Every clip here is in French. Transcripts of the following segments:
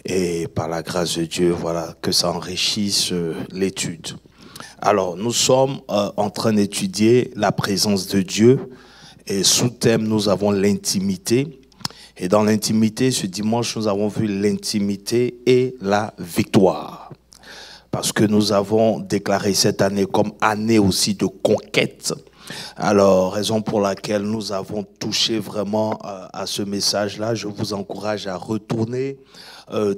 et par la grâce de Dieu, voilà, que ça enrichisse l'étude. Alors, nous sommes en train d'étudier la présence de Dieu et sous thème, nous avons l'intimité. Et dans l'intimité, ce dimanche, nous avons vu l'intimité et la victoire. Parce que nous avons déclaré cette année comme année aussi de conquête. Alors, raison pour laquelle nous avons touché vraiment à ce message-là. Je vous encourage à retourner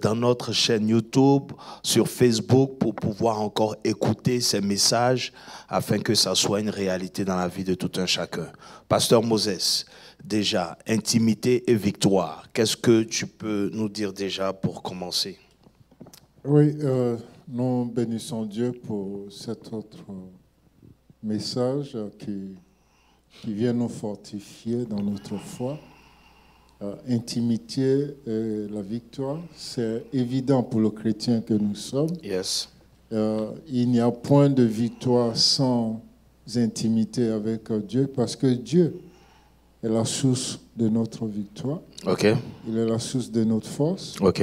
dans notre chaîne YouTube, sur Facebook, pour pouvoir encore écouter ces messages afin que ça soit une réalité dans la vie de tout un chacun. Pasteur Moses, déjà, intimité et victoire. Qu'est-ce que tu peux nous dire déjà pour commencer? Oui, nous bénissons Dieu pour cet autre message qui vient nous fortifier dans notre foi. Intimité et la victoire, c'est évident pour le chrétien que nous sommes. Yes. Il n'y a point de victoire sans intimité avec Dieu, parce que Dieu est la source de notre victoire. OK. Il est la source de notre force. OK.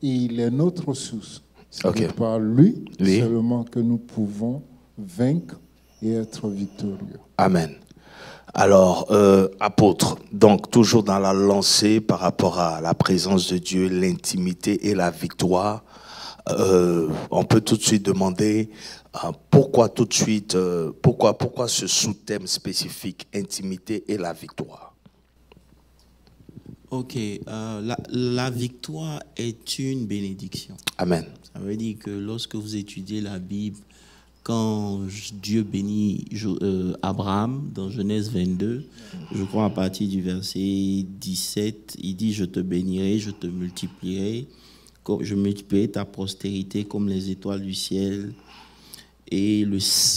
Il est notre source. C'est OK. par lui Oui. seulement que nous pouvons vaincre et être victorieux. Amen. Alors, apôtre, donc toujours dans la lancée par rapport à la présence de Dieu, l'intimité et la victoire, on peut tout de suite demander pourquoi tout de suite, pourquoi ce sous-thème spécifique, intimité et la victoire? Ok, la victoire est une bénédiction. Amen. Ça veut dire que lorsque vous étudiez la Bible, quand Dieu bénit Abraham dans Genèse 22, je crois à partir du verset 17, il dit « Je te bénirai, je te multiplierai, je multiplierai ta postérité comme les étoiles du ciel et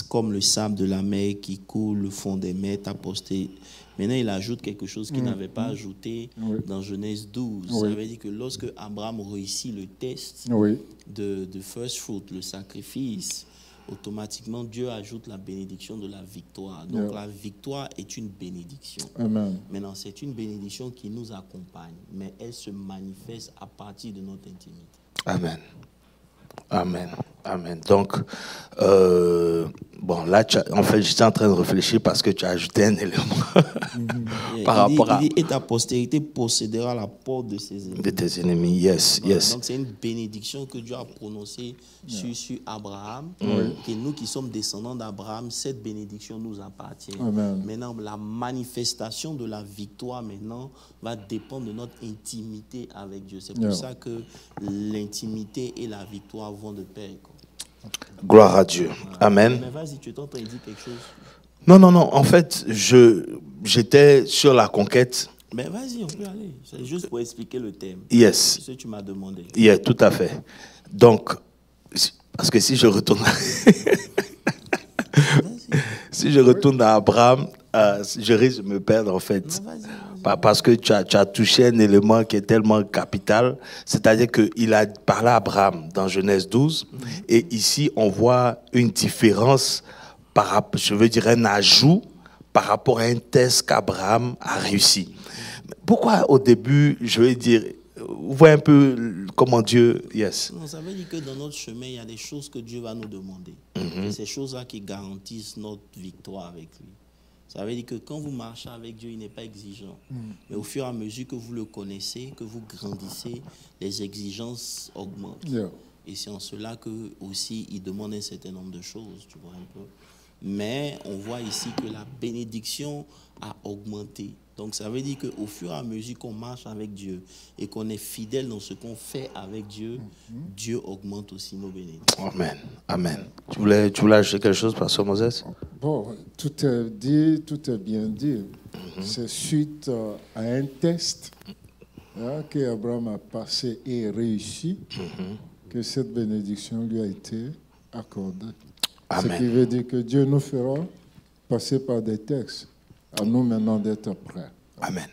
comme le sable de la mer qui coule le fond des mers, ta postérité. » Maintenant, il ajoute quelque chose qu'il n'avait pas ajouté dans Genèse 12. Ça veut dire que lorsque Abraham réussit le test de first fruit, le sacrifice, automatiquement, Dieu ajoute la bénédiction de la victoire. Donc, la victoire est une bénédiction. Amen. Maintenant, c'est une bénédiction qui nous accompagne, mais elle se manifeste à partir de notre intimité. Amen. Amen. Amen. Donc, bon, là, en fait, j'étais en train de réfléchir parce que tu as ajouté un élément par rapport à... Il dit, et ta postérité possédera la porte de ses ennemis. De tes ennemis, yes, Voilà. yes. Donc, c'est une bénédiction que Dieu a prononcée sur Abraham. Et nous qui sommes descendants d'Abraham, cette bénédiction nous appartient. Amen. Maintenant, la manifestation de la victoire, maintenant, va dépendre de notre intimité avec Dieu. C'est pour ça que l'intimité et la victoire vont de pair. Gloire à Dieu. Amen. Mais vas-y, tu es en train de dire quelque chose? Non. En fait, j'étais sur la conquête. Mais vas-y, on peut aller. C'est juste pour expliquer le thème. Yes. C'est ce que tu m'as demandé. Yeah, tout à fait. Donc, parce que si je retourne... si je retourne à Abraham, je risque de me perdre, en fait. Non, vas-y. Parce que tu as touché un élément qui est tellement capital, c'est-à-dire qu'il a parlé à Abraham dans Genèse 12, et ici on voit une différence, je veux dire un ajout par rapport à un test qu'Abraham a réussi. Pourquoi au début, je veux dire, vous voyez un peu comment Dieu... Yes. Non, ça veut dire que dans notre chemin, il y a des choses que Dieu va nous demander. Et ces choses-là qui garantissent notre victoire avec lui. Ça veut dire que quand vous marchez avec Dieu, il n'est pas exigeant. Mais au fur et à mesure que vous le connaissez, que vous grandissez, les exigences augmentent. Et c'est en cela que aussi il demande un certain nombre de choses, tu vois un peu. Mais on voit ici que la bénédiction a augmenté. Donc ça veut dire qu'au fur et à mesure qu'on marche avec Dieu et qu'on est fidèle dans ce qu'on fait avec Dieu, Dieu augmente aussi nos bénédictions. Amen. Amen. Tu voulais ajouter quelque chose, Pasteur Moses? Bon, tout est dit, tout est bien dit. C'est suite à un test qu'Abraham a passé et réussi que cette bénédiction lui a été accordée. Amen. Ce qui veut dire que Dieu nous fera passer par des textes. À nous maintenant d'être prêts. Amen.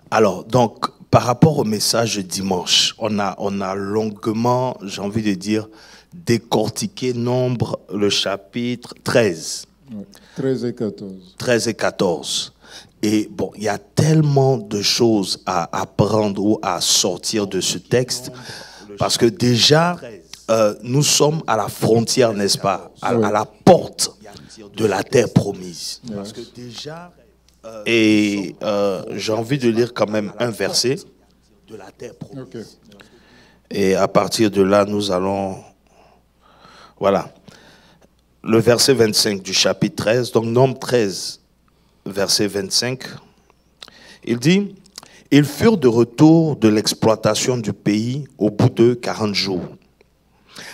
Alors, donc, par rapport au message de dimanche, on a longuement, j'ai envie de dire, décortiqué le chapitre 13. Oui, 13 et 14. 13 et 14. Et bon, il y a tellement de choses à apprendre ou à sortir de ce texte, parce que déjà, nous sommes à la frontière, n'est-ce pas, à la porte de la terre promise. Parce que déjà, et j'ai envie de lire quand même un verset de la terre promise. Okay. Et à partir de là, nous allons... Voilà. Le verset 25 du chapitre 13, donc Nombre 13, verset 25, il dit, « Ils furent de retour de l'exploitation du pays au bout de 40 jours.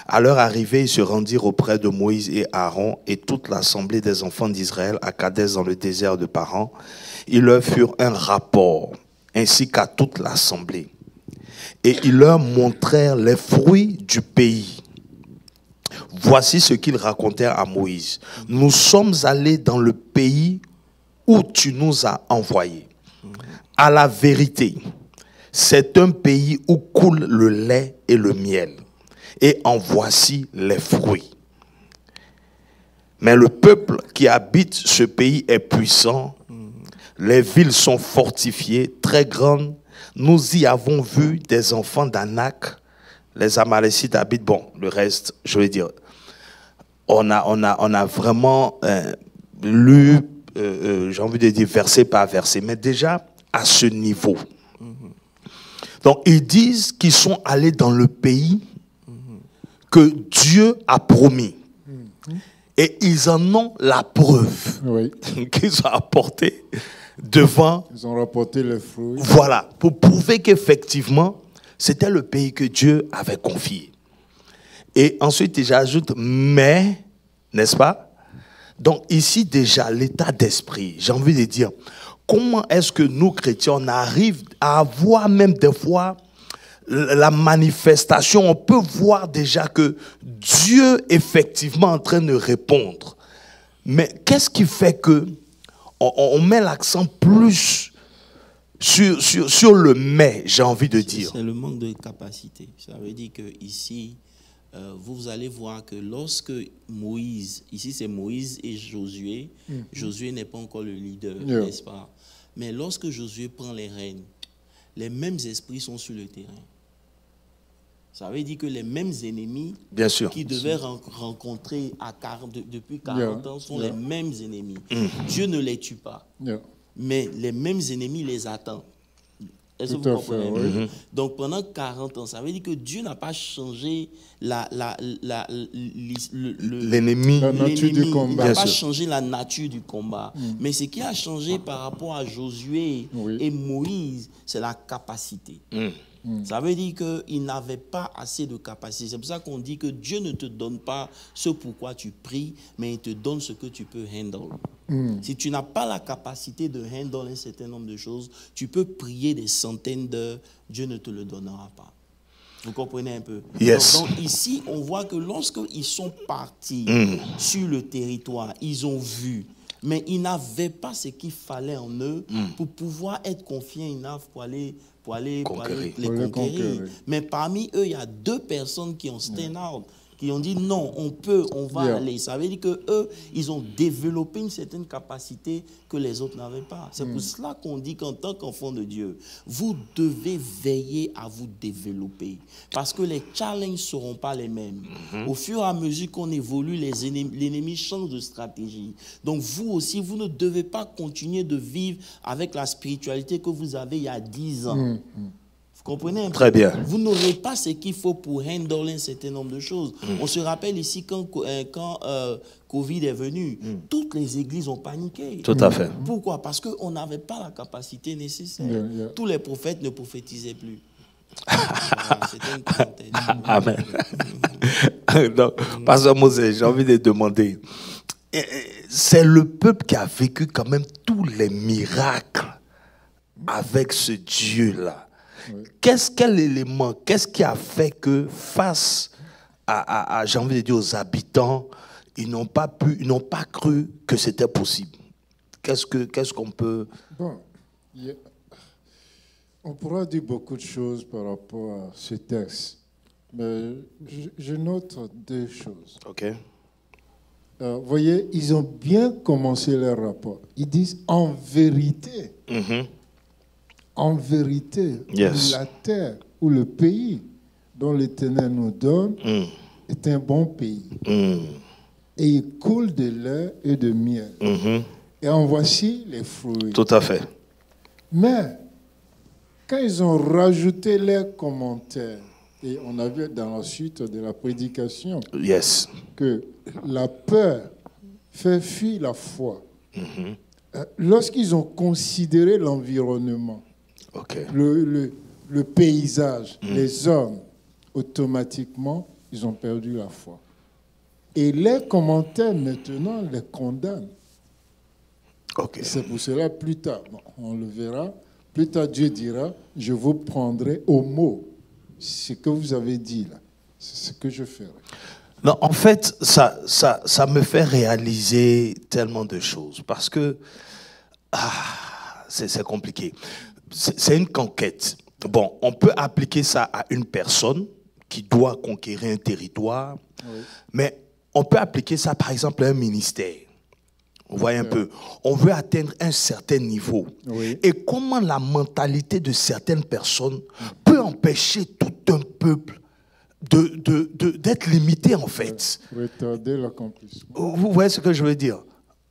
À leur arrivée, ils se rendirent auprès de Moïse et Aaron et toute l'assemblée des enfants d'Israël à Kadès dans le désert de Paran. Ils leur furent un rapport, ainsi qu'à toute l'assemblée. Et ils leur montrèrent les fruits du pays. Voici ce qu'ils racontèrent à Moïse. Nous sommes allés dans le pays où tu nous as envoyés. À la vérité, c'est un pays où coule le lait et le miel. Et en voici les fruits. Mais le peuple qui habite ce pays est puissant. Les villes sont fortifiées, très grandes. Nous y avons vu des enfants d'Anak. Les Amalécites habitent. Bon, le reste, je veux dire, on a vraiment lu, j'ai envie de dire verset par verset, mais déjà à ce niveau. Donc, ils disent qu'ils sont allés dans le pays que Dieu a promis. Et ils en ont la preuve qu'ils ont apporté devant. Ils ont rapporté les fruits. Voilà, pour prouver qu'effectivement, c'était le pays que Dieu avait confié. Et ensuite, j'ajoute, mais, n'est-ce pas? Donc ici déjà, l'état d'esprit, j'ai envie de dire, comment est-ce que nous, chrétiens, on arrive à avoir même des fois la manifestation, on peut voir déjà que Dieu effectivement est en train de répondre. Mais qu'est-ce qui fait que on met l'accent plus sur le mais, j'ai envie de dire. C'est le manque de capacité. Ça veut dire que ici, vous allez voir que lorsque Moïse, ici c'est Moïse et Josué, Josué n'est pas encore le leader, n'est-ce pas? Mais lorsque Josué prend les rênes, les mêmes esprits sont sur le terrain. Ça veut dire que les mêmes ennemis qui devaient rencontrer depuis 40 ans sont les mêmes ennemis. Dieu ne les tue pas, mais les mêmes ennemis les attendent. Est-ce que vous comprenez? Donc pendant 40 ans, ça veut dire que Dieu n'a pas changé l'ennemi. La nature du combat. Il n'a pas changé la nature du combat. Mais ce qui a changé par rapport à Josué et Moïse, c'est la capacité. Ça veut dire qu'ils n'avaient pas assez de capacité. C'est pour ça qu'on dit que Dieu ne te donne pas ce pourquoi tu pries, mais il te donne ce que tu peux handle. Si tu n'as pas la capacité de handle un certain nombre de choses, tu peux prier des centaines d'heures, Dieu ne te le donnera pas. Vous comprenez un peu? Donc ici, on voit que lorsqu'ils sont partis sur le territoire, ils ont vu, mais ils n'avaient pas ce qu'il fallait en eux pour pouvoir être confiants enough pour aller les conquérir. Mais parmi eux, il y a 2 personnes qui ont stand out, qui ont dit non, on va aller. Ça veut dire qu'eux, ils ont développé une certaine capacité que les autres n'avaient pas. C'est pour cela qu'on dit qu'en tant qu'enfant de Dieu, vous devez veiller à vous développer. Parce que les challenges ne seront pas les mêmes. Au fur et à mesure qu'on évolue, l'ennemi change de stratégie. Donc vous aussi, vous ne devez pas continuer de vivre avec la spiritualité que vous avez il y a 10 ans. Vous comprenez un peu? Très bien. Vous n'aurez pas ce qu'il faut pour handler un certain nombre de choses. On se rappelle ici quand Covid est venu, toutes les églises ont paniqué. Tout à fait. Pourquoi? Parce qu'on n'avait pas la capacité nécessaire. Tous les prophètes ne prophétisaient plus. C'était une parenthèse. Amen. Donc, Pasteur Moses, j'ai envie de demander, c'est le peuple qui a vécu quand même tous les miracles avec ce Dieu-là. Quel élément, qu'est-ce qui a fait que face à j'ai envie de dire, aux habitants, ils n'ont pas cru que c'était possible? Qu'est-ce qu'on peut... Bon, on pourra dire beaucoup de choses par rapport à ce texte, mais je note 2 choses. OK. voyez, ils ont bien commencé leur rapport. Ils disent en vérité, Yes. la terre ou le pays dont l'Éternel nous donne est un bon pays. Et il coule de lait et de miel. Et en voici les fruits. Tout à fait. Mais quand ils ont rajouté leurs commentaires, et on a vu dans la suite de la prédication Yes. que la peur fait fuir la foi. Lorsqu'ils ont considéré l'environnement, OK. le paysage, les hommes, automatiquement, ils ont perdu la foi. Et les commentaires, maintenant, les condamnent. OK. C'est pour cela, plus tard, bon, on le verra, plus tard, Dieu dira, je vous prendrai au mot. Ce que vous avez dit là, c'est ce que je ferai. Non, en fait, ça me fait réaliser tellement de choses parce que c'est compliqué. C'est une conquête. Bon, on peut appliquer ça à une personne qui doit conquérir un territoire, mais on peut appliquer ça, par exemple, à un ministère. Vous voyez un peu, on veut atteindre un certain niveau. Et comment la mentalité de certaines personnes peut empêcher tout un peuple d'être limité, en fait. Retarder l'accomplissement. Vous voyez ce que je veux dire?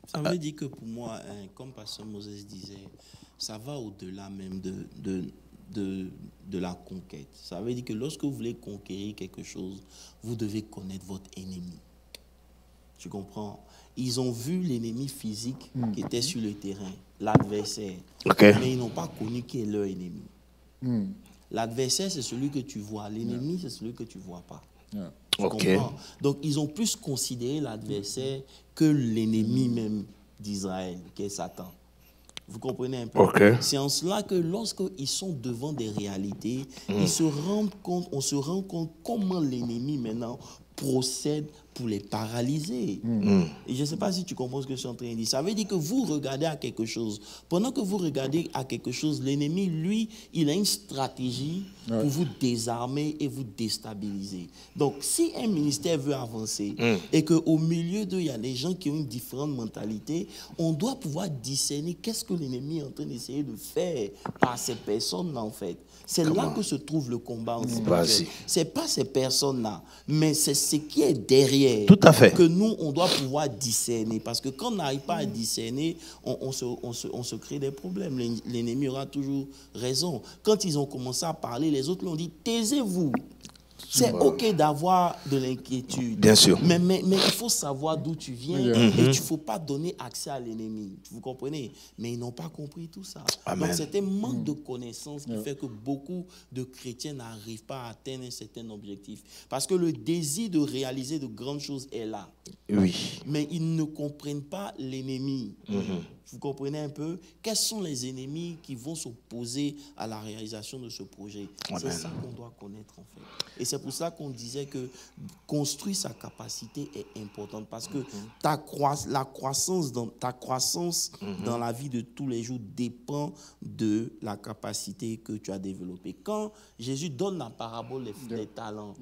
Ça veut dire que pour moi, comme Pasteur Moses disait, ça va au-delà même de la conquête. Ça veut dire que lorsque vous voulez conquérir quelque chose, vous devez connaître votre ennemi. Tu comprends? Ils ont vu l'ennemi physique qui était sur le terrain, l'adversaire. Mais ils n'ont pas connu qui est leur ennemi. L'adversaire, c'est celui que tu vois. L'ennemi, c'est celui que tu ne vois pas. Tu comprends? Donc, ils ont plus considéré l'adversaire que l'ennemi même d'Israël, qui est Satan. Vous comprenez un peu? C'est en cela que lorsqu'ils sont devant des réalités, ils se rendent compte, on se rend compte comment l'ennemi maintenant procède pour les paralyser. Et je ne sais pas si tu comprends ce que je suis en train de dire. Ça veut dire que vous regardez à quelque chose. Pendant que vous regardez à quelque chose, l'ennemi, lui, il a une stratégie pour vous désarmer et vous déstabiliser. Donc, si un ministère veut avancer et qu'au milieu d'eux, il y a des gens qui ont une différente mentalité, on doit pouvoir discerner qu'est-ce que l'ennemi est en train d'essayer de faire par ces personnes-là, en fait. C'est là que se trouve le combat. Ce n'est pas ces personnes-là, mais c'est ce qui est derrière. Tout à fait. Que nous, on doit pouvoir discerner. Parce que quand on n'arrive pas à discerner, on se crée des problèmes. L'ennemi aura toujours raison. Quand ils ont commencé à parler, les autres l'ont dit, taisez-vous. C'est OK d'avoir de l'inquiétude. Bien sûr. Mais il faut savoir d'où tu viens et il ne faut pas donner accès à l'ennemi. Vous comprenez? Mais ils n'ont pas compris tout ça. Amen. Donc, c'est un manque de connaissance qui fait que beaucoup de chrétiens n'arrivent pas à atteindre un certain objectif. Parce que le désir de réaliser de grandes choses est là. Oui. Mais ils ne comprennent pas l'ennemi. Vous comprenez un peu? Quels sont les ennemis qui vont s'opposer à la réalisation de ce projet? C'est ça qu'on doit connaître, en fait. Et c'est pour ça qu'on disait que construire sa capacité est importante parce que ta croissance dans la vie de tous les jours dépend de la capacité que tu as développée. Quand Jésus donne la parabole des talents,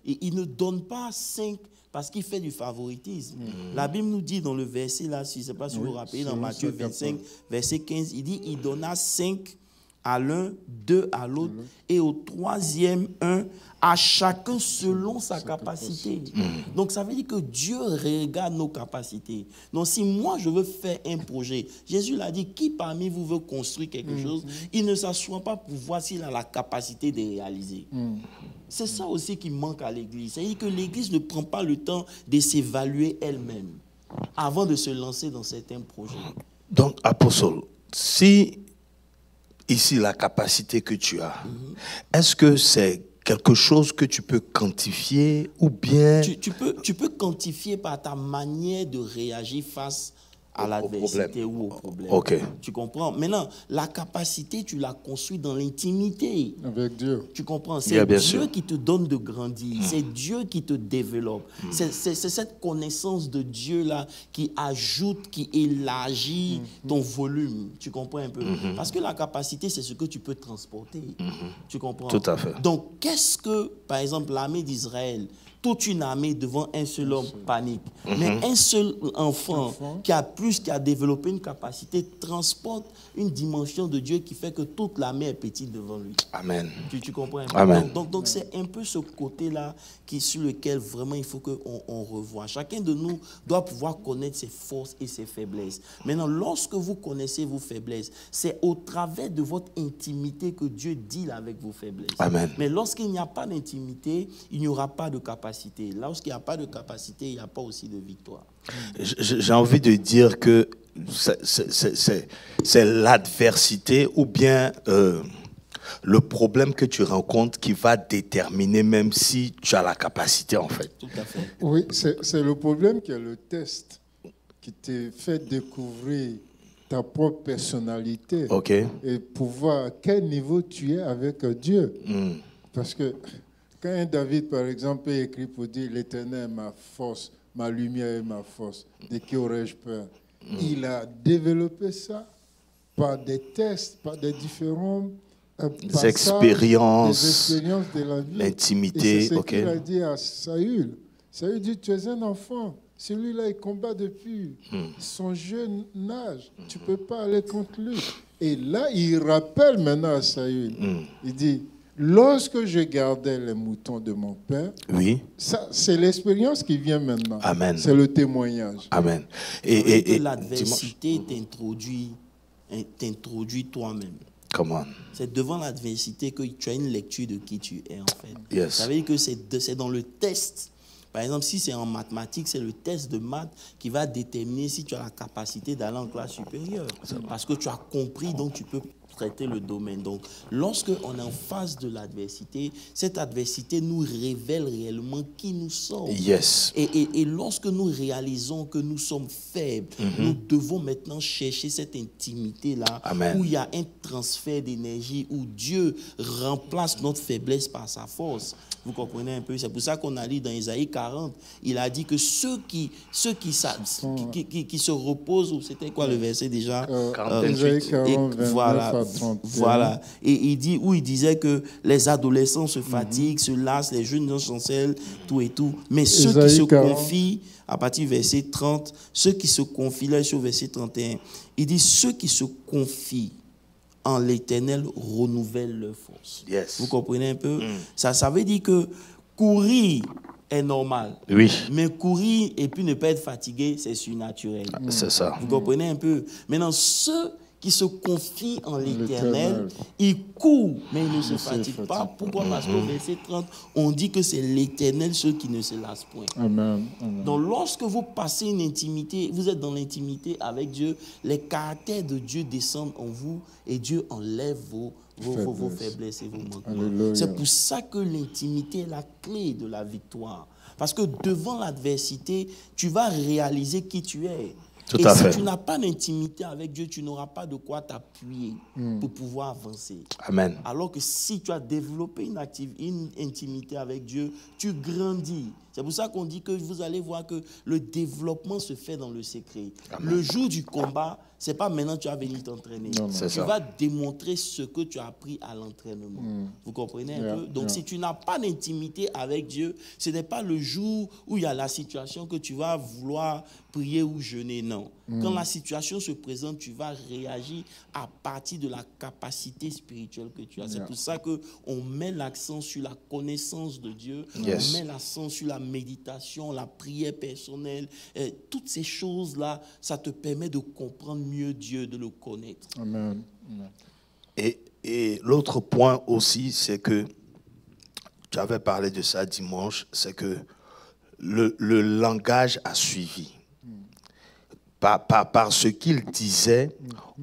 et il ne donne pas 5 parce qu'il fait du favoritisme. La Bible nous dit dans le verset, là, je ne sais pas si vous vous rappelez, dans Matthieu 25, verset 15, il dit, il donna 5 à l'un, 2 à l'autre, et au troisième, 1 à chacun selon sa capacité. Donc, ça veut dire que Dieu regarde nos capacités. Donc, si moi, je veux faire un projet, Jésus l'a dit, qui parmi vous veut construire quelque chose, il ne s'assoit pas pour voir s'il a la capacité de réaliser. C'est ça aussi qui manque à l'Église. C'est-à-dire que l'Église ne prend pas le temps de s'évaluer elle-même avant de se lancer dans certains projets. Donc, apôtre, si ici la capacité que tu as, est-ce que c'est quelque chose que tu peux quantifier ou bien... Tu peux quantifier par ta manière de réagir face à l'adversité ou au problème. Tu comprends? Maintenant, la capacité, tu la construis dans l'intimité. Avec Dieu. Tu comprends? C'est Dieu qui te donne de grandir. C'est Dieu qui te développe. C'est cette connaissance de Dieu-là qui ajoute, qui élargit ton volume. Tu comprends un peu? Parce que la capacité, c'est ce que tu peux transporter. Tu comprends? Tout à fait. Donc, qu'est-ce que, par exemple, l'armée d'Israël toute une armée devant un seul homme panique. Mais un seul enfant qui a développé une capacité transporte une dimension de Dieu qui fait que toute l'armée est petite devant lui. Amen. Tu comprends un peu? Amen. Donc c'est un peu ce côté-là sur lequel vraiment il faut qu'on revoie. Chacun de nous doit pouvoir connaître ses forces et ses faiblesses. Maintenant, lorsque vous connaissez vos faiblesses, c'est au travers de votre intimité que Dieu deal avec vos faiblesses. Amen. Mais lorsqu'il n'y a pas d'intimité, il n'y aura pas de capacité. Lorsqu'il n'y a pas de capacité, il n'y a pas aussi de victoire. J'ai envie de dire que c'est l'adversité ou bien le problème que tu rencontres qui va déterminer même si tu as la capacité en fait. Tout à fait. Oui, c'est le problème qui est le test qui te fait découvrir ta propre personnalité et pour voir à quel niveau tu es avec Dieu. Parce que quand un David, par exemple, écrit pour dire « L'Éternel est ma force, ma lumière est ma force, de qui aurais-je peur ?» Il a développé ça par des tests, par des différents passages, expériences de la vie. l'intimité. Et c'est ce qu'il a dit à Saül. Saül dit « Tu es un enfant. Celui-là, il combat depuis son jeune âge. Tu ne peux pas aller contre lui. » Et là, il rappelle maintenant à Saül. Il dit « Lorsque je gardais les moutons de mon père, ça, c'est l'expérience qui vient maintenant. Amen. C'est le témoignage. Amen. Et l'adversité t'introduit toi-même. Comment? C'est devant l'adversité que tu as une lecture de qui tu es en fait. Yes. Ça veut dire que c'est dans le test. Par exemple, si c'est en mathématiques, c'est le test de maths qui va déterminer si tu as la capacité d'aller en classe supérieure. Parce que tu as compris, donc tu peux traiter le domaine. Donc, lorsque on est en face de l'adversité, cette adversité nous révèle réellement qui nous sommes. Yes. Et lorsque nous réalisons que nous sommes faibles, nous devons maintenant chercher cette intimité-là où il y a un transfert d'énergie, où Dieu remplace notre faiblesse par sa force. Vous comprenez un peu? C'est pour ça qu'on a lu dans Isaïe 40, il a dit que ceux qui se reposent, c'était quoi le verset déjà? Isaïe 40, 29 voilà. Et il disait que les adolescents se fatiguent, se lassent, les jeunes gens chancellent, tout et tout. Mais ceux qui se confient, à partir du verset 30, ceux qui se confient, là sur verset 31, il dit ceux qui se confient en l'Éternel renouvellent leur force. Yes. Vous comprenez un peu? Ça veut dire que courir est normal. Oui. Mais courir et puis ne pas être fatigué, c'est surnaturel. C'est ça. Vous comprenez un peu? Maintenant, ceux qui se confient en l'Éternel, ils courent, mais ils ne se fatiguent pas. Pourquoi? Parce qu'au verset 30, on dit que c'est l'Éternel ceux qui ne se lassent point. Amen. Donc, lorsque vous passez une intimité, vous êtes dans l'intimité avec Dieu, les caractères de Dieu descendent en vous et Dieu enlève vos faiblesses et vos manquements. C'est pour ça que l'intimité est la clé de la victoire. Parce que devant l'adversité, tu vas réaliser qui tu es. Et si tu n'as pas d'intimité avec Dieu, tu n'auras pas de quoi t'appuyer pour pouvoir avancer. Amen. Alors que si tu as développé une intimité avec Dieu, tu grandis. C'est pour ça qu'on dit que vous allez voir que le développement se fait dans le secret. Amen. Le jour du combat, ce n'est pas maintenant que tu vas venir t'entraîner. Tu vas démontrer ce que tu as appris à l'entraînement. Vous comprenez un peu? Donc, si tu n'as pas d'intimité avec Dieu, ce n'est pas le jour où il y a la situation que tu vas vouloir prier ou jeûner, non. Quand la situation se présente, tu vas réagir à partir de la capacité spirituelle que tu as. C'est pour ça qu'on met l'accent sur la connaissance de Dieu, on met l'accent sur la méditation, la prière personnelle. Toutes ces choses-là, ça te permet de comprendre mieux Dieu, de le connaître. Amen. Et l'autre point aussi, c'est que, tu avais parlé de ça dimanche, c'est que le langage a suivi. Par ce qu'il disait,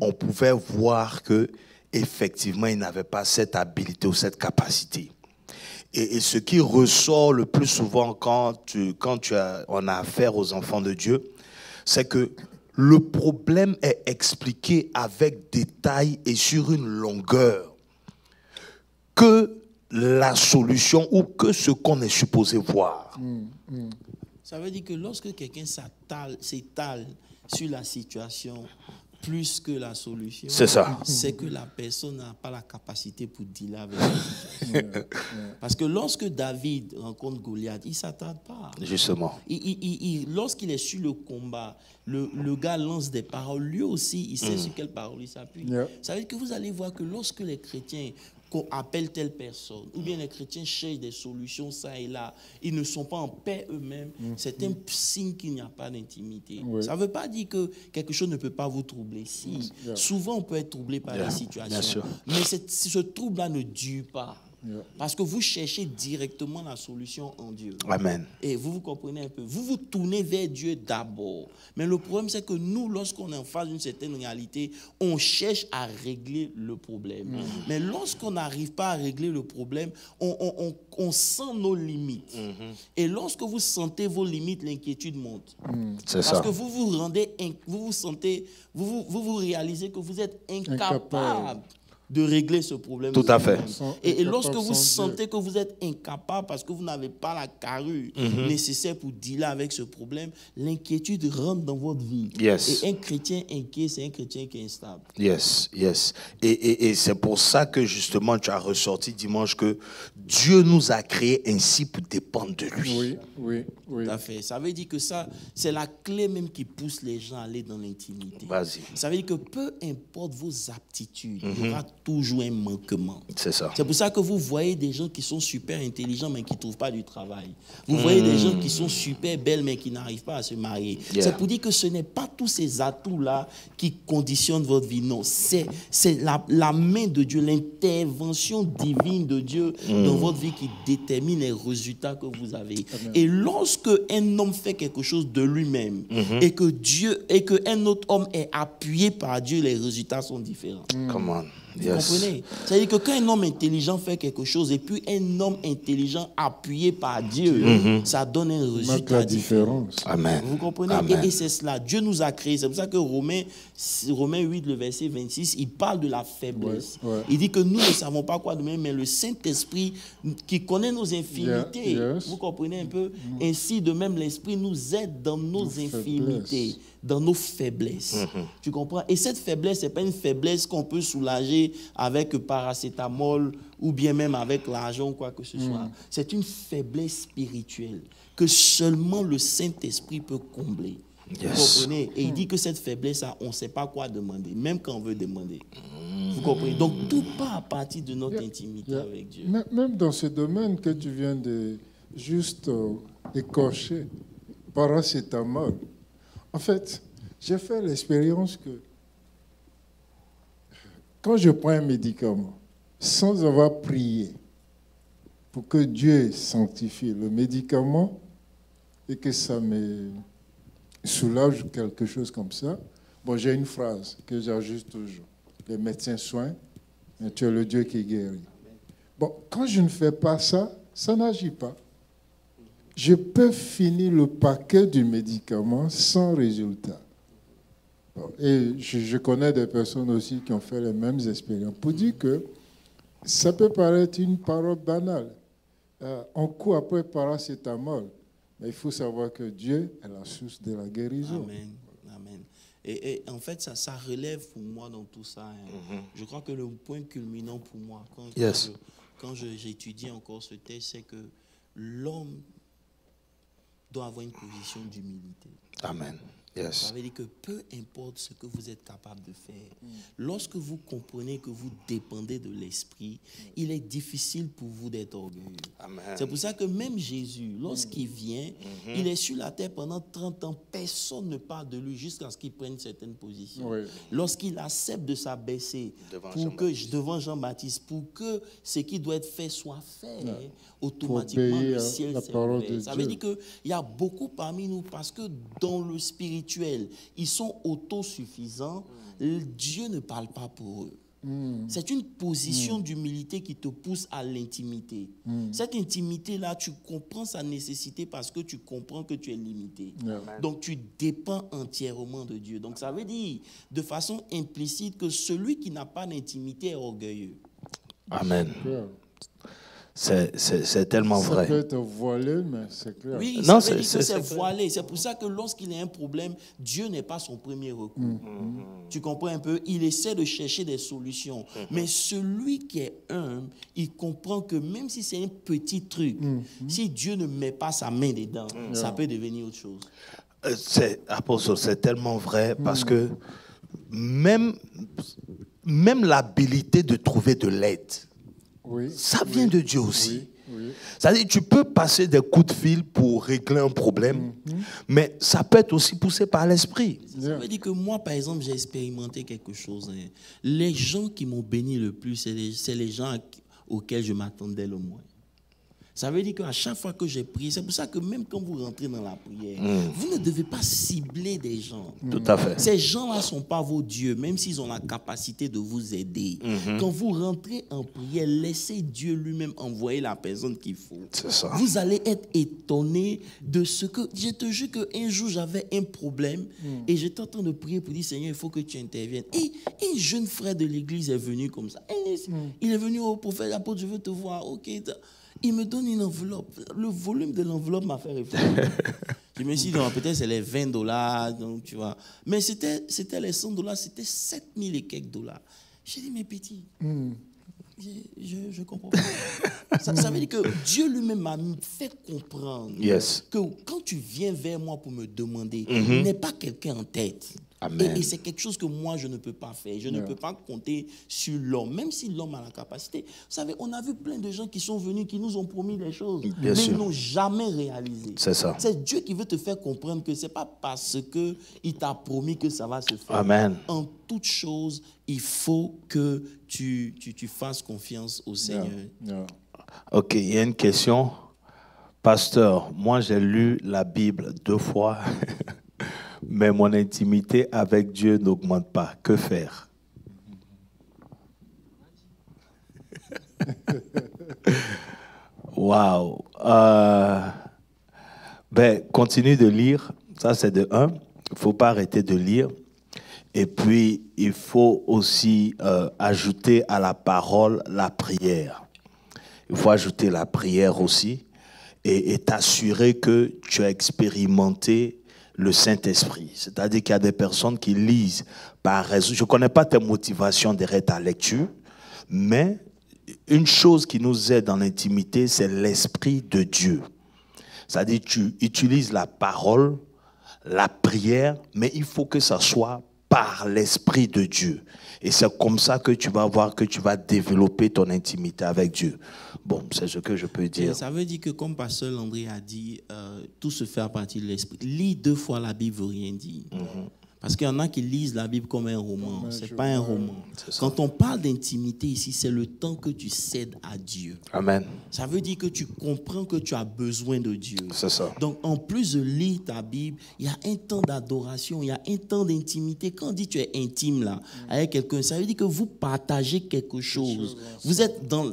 on pouvait voir que effectivement, il n'avait pas cette habilité ou cette capacité. Et ce qui ressort le plus souvent quand on a affaire aux enfants de Dieu, c'est que le problème est expliqué avec détail et sur une longueur que la solution ou que ce qu'on est supposé voir. Ça veut dire que lorsque quelqu'un s'étale sur la situation, plus que la solution. C'est ça. C'est que la personne n'a pas la capacité pour dealer avec la situation. Parce que lorsque David rencontre Goliath, il ne s'attarde pas. Justement. Lorsqu'il est sur le combat, le gars lance des paroles. Lui aussi, il sait sur quelles paroles il s'appuie. Ça veut dire que vous allez voir que lorsque les chrétiens qu'on appelle telle personne, ou bien les chrétiens cherchent des solutions ça et là, ils ne sont pas en paix eux-mêmes, c'est un signe qu'il n'y a pas d'intimité. Ça ne veut pas dire que quelque chose ne peut pas vous troubler. Si, souvent on peut être troublé par les situations, mais ce trouble-là ne dure pas. Parce que vous cherchez directement la solution en Dieu. Amen. Et vous comprenez un peu. Vous vous tournez vers Dieu d'abord. Mais le problème, c'est que nous, lorsqu'on est en face d'une certaine réalité, on cherche à régler le problème. Mais lorsqu'on n'arrive pas à régler le problème, on sent nos limites. Et lorsque vous sentez vos limites, l'inquiétude monte. C'est ça. Parce que vous vous rendez, vous réalisez que vous êtes incapable de régler ce problème. Tout à fait. Et lorsque vous sentez que vous êtes incapable parce que vous n'avez pas la carrure nécessaire pour dealer avec ce problème, l'inquiétude rentre dans votre vie. Yes. Et un chrétien inquiet, c'est un chrétien qui est instable. Yes. Et c'est pour ça que justement tu as ressorti dimanche que Dieu nous a créés ainsi pour dépendre de lui. Oui. Tout à fait. Ça veut dire que ça, c'est la clé même qui pousse les gens à aller dans l'intimité. Vas-y. Ça veut dire que peu importe vos aptitudes, il y aura toujours un manquement. C'est ça. C'est pour ça que vous voyez des gens qui sont super intelligents mais qui ne trouvent pas du travail. Vous voyez des gens qui sont super belles mais qui n'arrivent pas à se marier. C'est pour dire que ce n'est pas tous ces atouts-là qui conditionnent votre vie. Non, c'est la main de Dieu, l'intervention divine de Dieu dans votre vie qui détermine les résultats que vous avez. Et lorsque un homme fait quelque chose de lui-même et que un autre homme est appuyé par Dieu, les résultats sont différents. Come on. Vous comprenez? C'est-à-dire que quand un homme intelligent fait quelque chose et puis un homme intelligent appuyé par Dieu, ça donne un résultat différent. Amen. Vous comprenez? Amen. Et c'est cela. Dieu nous a créés. C'est pour ça que Romains 8, le verset 26, il parle de la faiblesse. Il dit que nous ne savons pas quoi de même, mais le Saint-Esprit qui connaît nos infimités. Vous comprenez un peu? Ainsi, de même, l'Esprit nous aide dans nos infimités, dans nos faiblesses. Tu comprends? Et cette faiblesse, ce n'est pas une faiblesse qu'on peut soulager avec paracétamol ou bien même avec l'argent ou quoi que ce soit. C'est une faiblesse spirituelle que seulement le Saint-Esprit peut combler. Vous comprenez? Et il dit que cette faiblesse, on ne sait pas quoi demander, même quand on veut demander. Vous comprenez? Donc tout part à partir de notre intimité avec Dieu. Même dans ce domaine que tu viens de juste écorcher, paracétamol. En fait, j'ai fait l'expérience que quand je prends un médicament, sans avoir prié pour que Dieu sanctifie le médicament et que ça me soulage quelque chose comme ça, bon, j'ai une phrase que j'ajoute toujours. Les médecins soignent, mais tu es le Dieu qui guérit. Bon, quand je ne fais pas ça, ça n'agit pas. Je peux finir le paquet du médicament sans résultat. Et je connais des personnes aussi qui ont fait les mêmes expériences. Pour dire que ça peut paraître une parole banale. On court après paracétamol, mais il faut savoir que Dieu est la source de la guérison. Amen. Et en fait, ça relève pour moi dans tout ça. Je crois que le point culminant pour moi, quand j'étudie encore ce texte, c'est que l'homme doit avoir une position d'humilité. Amen. Ça veut dire que peu importe ce que vous êtes capable de faire, lorsque vous comprenez que vous dépendez de l'Esprit, il est difficile pour vous d'être orgueilleux. C'est pour ça que même Jésus, lorsqu'il vient, il est sur la terre pendant 30 ans, personne ne parle de lui jusqu'à ce qu'il prenne certaines positions. Lorsqu'il accepte de s'abaisser devant Jean-Baptiste, pour que ce qui doit être fait soit fait, automatiquement le ciel s'est ouvert. Ça veut dire qu'il y a beaucoup parmi nous, parce que dans le spirituel, ils sont autosuffisants, Dieu ne parle pas pour eux. C'est une position d'humilité qui te pousse à l'intimité. Cette intimité-là, tu comprends sa nécessité parce que tu comprends que tu es limité. Donc, tu dépends entièrement de Dieu. Donc, ça veut dire de façon implicite que celui qui n'a pas d'intimité est orgueilleux. Amen. C'est tellement Ça vrai. peut être voilé, mais c'est clair. Oui, Non, ça veut dire que c'est clair. voilé. C'est pour ça que lorsqu'il y a un problème, Dieu n'est pas son premier recours. Tu comprends un peu? Il essaie de chercher des solutions. Mais celui qui est humble, il comprend que même si c'est un petit truc, si Dieu ne met pas sa main dedans, ça peut devenir autre chose. Apôtre, c'est tellement vrai parce que même l'habilité de trouver de l'aide, Oui. ça vient de Dieu aussi. Oui. C'est-à-dire, tu peux passer des coups de fil pour régler un problème, mais ça peut être aussi poussé par l'esprit. Ça veut dire que moi, par exemple, j'ai expérimenté quelque chose. Les gens qui m'ont béni le plus, c'est les gens auxquels je m'attendais le moins. Ça veut dire qu'à chaque fois que j'ai prié, c'est pour ça que même quand vous rentrez dans la prière, vous ne devez pas cibler des gens. Tout à fait. Ces gens-là ne sont pas vos dieux, même s'ils ont la capacité de vous aider. Quand vous rentrez en prière, laissez Dieu lui-même envoyer la personne qu'il faut. C'est ça. Vous allez être étonné de ce que... Je te jure qu'un jour, j'avais un problème et j'étais en train de prier pour dire, Seigneur, il faut que tu interviennes. Et un jeune frère de l'église est venu comme ça. Il est venu au prophète, apôtre, je veux te voir. Ok. Il me donne une enveloppe. Le volume de l'enveloppe m'a fait réfléchir. Je me suis dit, peut-être c'est les $20, donc, tu vois. Mais c'était les $100, c'était 7000 et quelques dollars. J'ai dit, mais petit, je comprends pas. Ça veut dire que Dieu lui-même m'a fait comprendre que quand tu viens vers moi pour me demander, il n'est pas quelqu'un en tête. Amen. Et c'est quelque chose que moi, je ne peux pas faire. Je ne peux pas compter sur l'homme, même si l'homme a la capacité. Vous savez, on a vu plein de gens qui sont venus, qui nous ont promis des choses, mais ils n'ont jamais réalisé. C'est ça. C'est Dieu qui veut te faire comprendre que ce n'est pas parce qu'il t'a promis que ça va se faire. Amen. En toute chose, il faut que tu fasses confiance au Seigneur. Ok, il y a une question. Pasteur, moi j'ai lu la Bible 2 fois. Mais mon intimité avec Dieu n'augmente pas. Que faire? Waouh! Continue de lire. Ça, c'est de 1. Il ne faut pas arrêter de lire. Et puis, il faut aussi ajouter à la parole la prière. Il faut ajouter la prière aussi et t'assurer que tu as expérimenté le Saint-Esprit. C'est-à-dire qu'il y a des personnes qui lisent par raison. Je ne connais pas tes motivations derrière ta lecture, mais une chose qui nous aide dans l'intimité, c'est l'Esprit de Dieu. C'est-à-dire que tu utilises la parole, la prière, mais il faut que ça soit par l'Esprit de Dieu. Et c'est comme ça que tu vas voir que tu vas développer ton intimité avec Dieu. Bon, c'est ce que je peux dire. Et ça veut dire que, comme Pasteur Landry a dit, tout se fait à partir de l'Esprit. Lire 2 fois la Bible ne veut rien dire. Parce qu'il y en a qui lisent la Bible comme un roman. Ce n'est pas un roman. Quand on parle d'intimité ici, c'est le temps que tu cèdes à Dieu. Amen. Ça veut dire que tu comprends que tu as besoin de Dieu. C'est ça. Donc, en plus de lire ta Bible, il y a un temps d'adoration, il y a un temps d'intimité. Quand on dit que tu es intime là, avec quelqu'un, ça veut dire que vous partagez quelque chose. Vous êtes dans...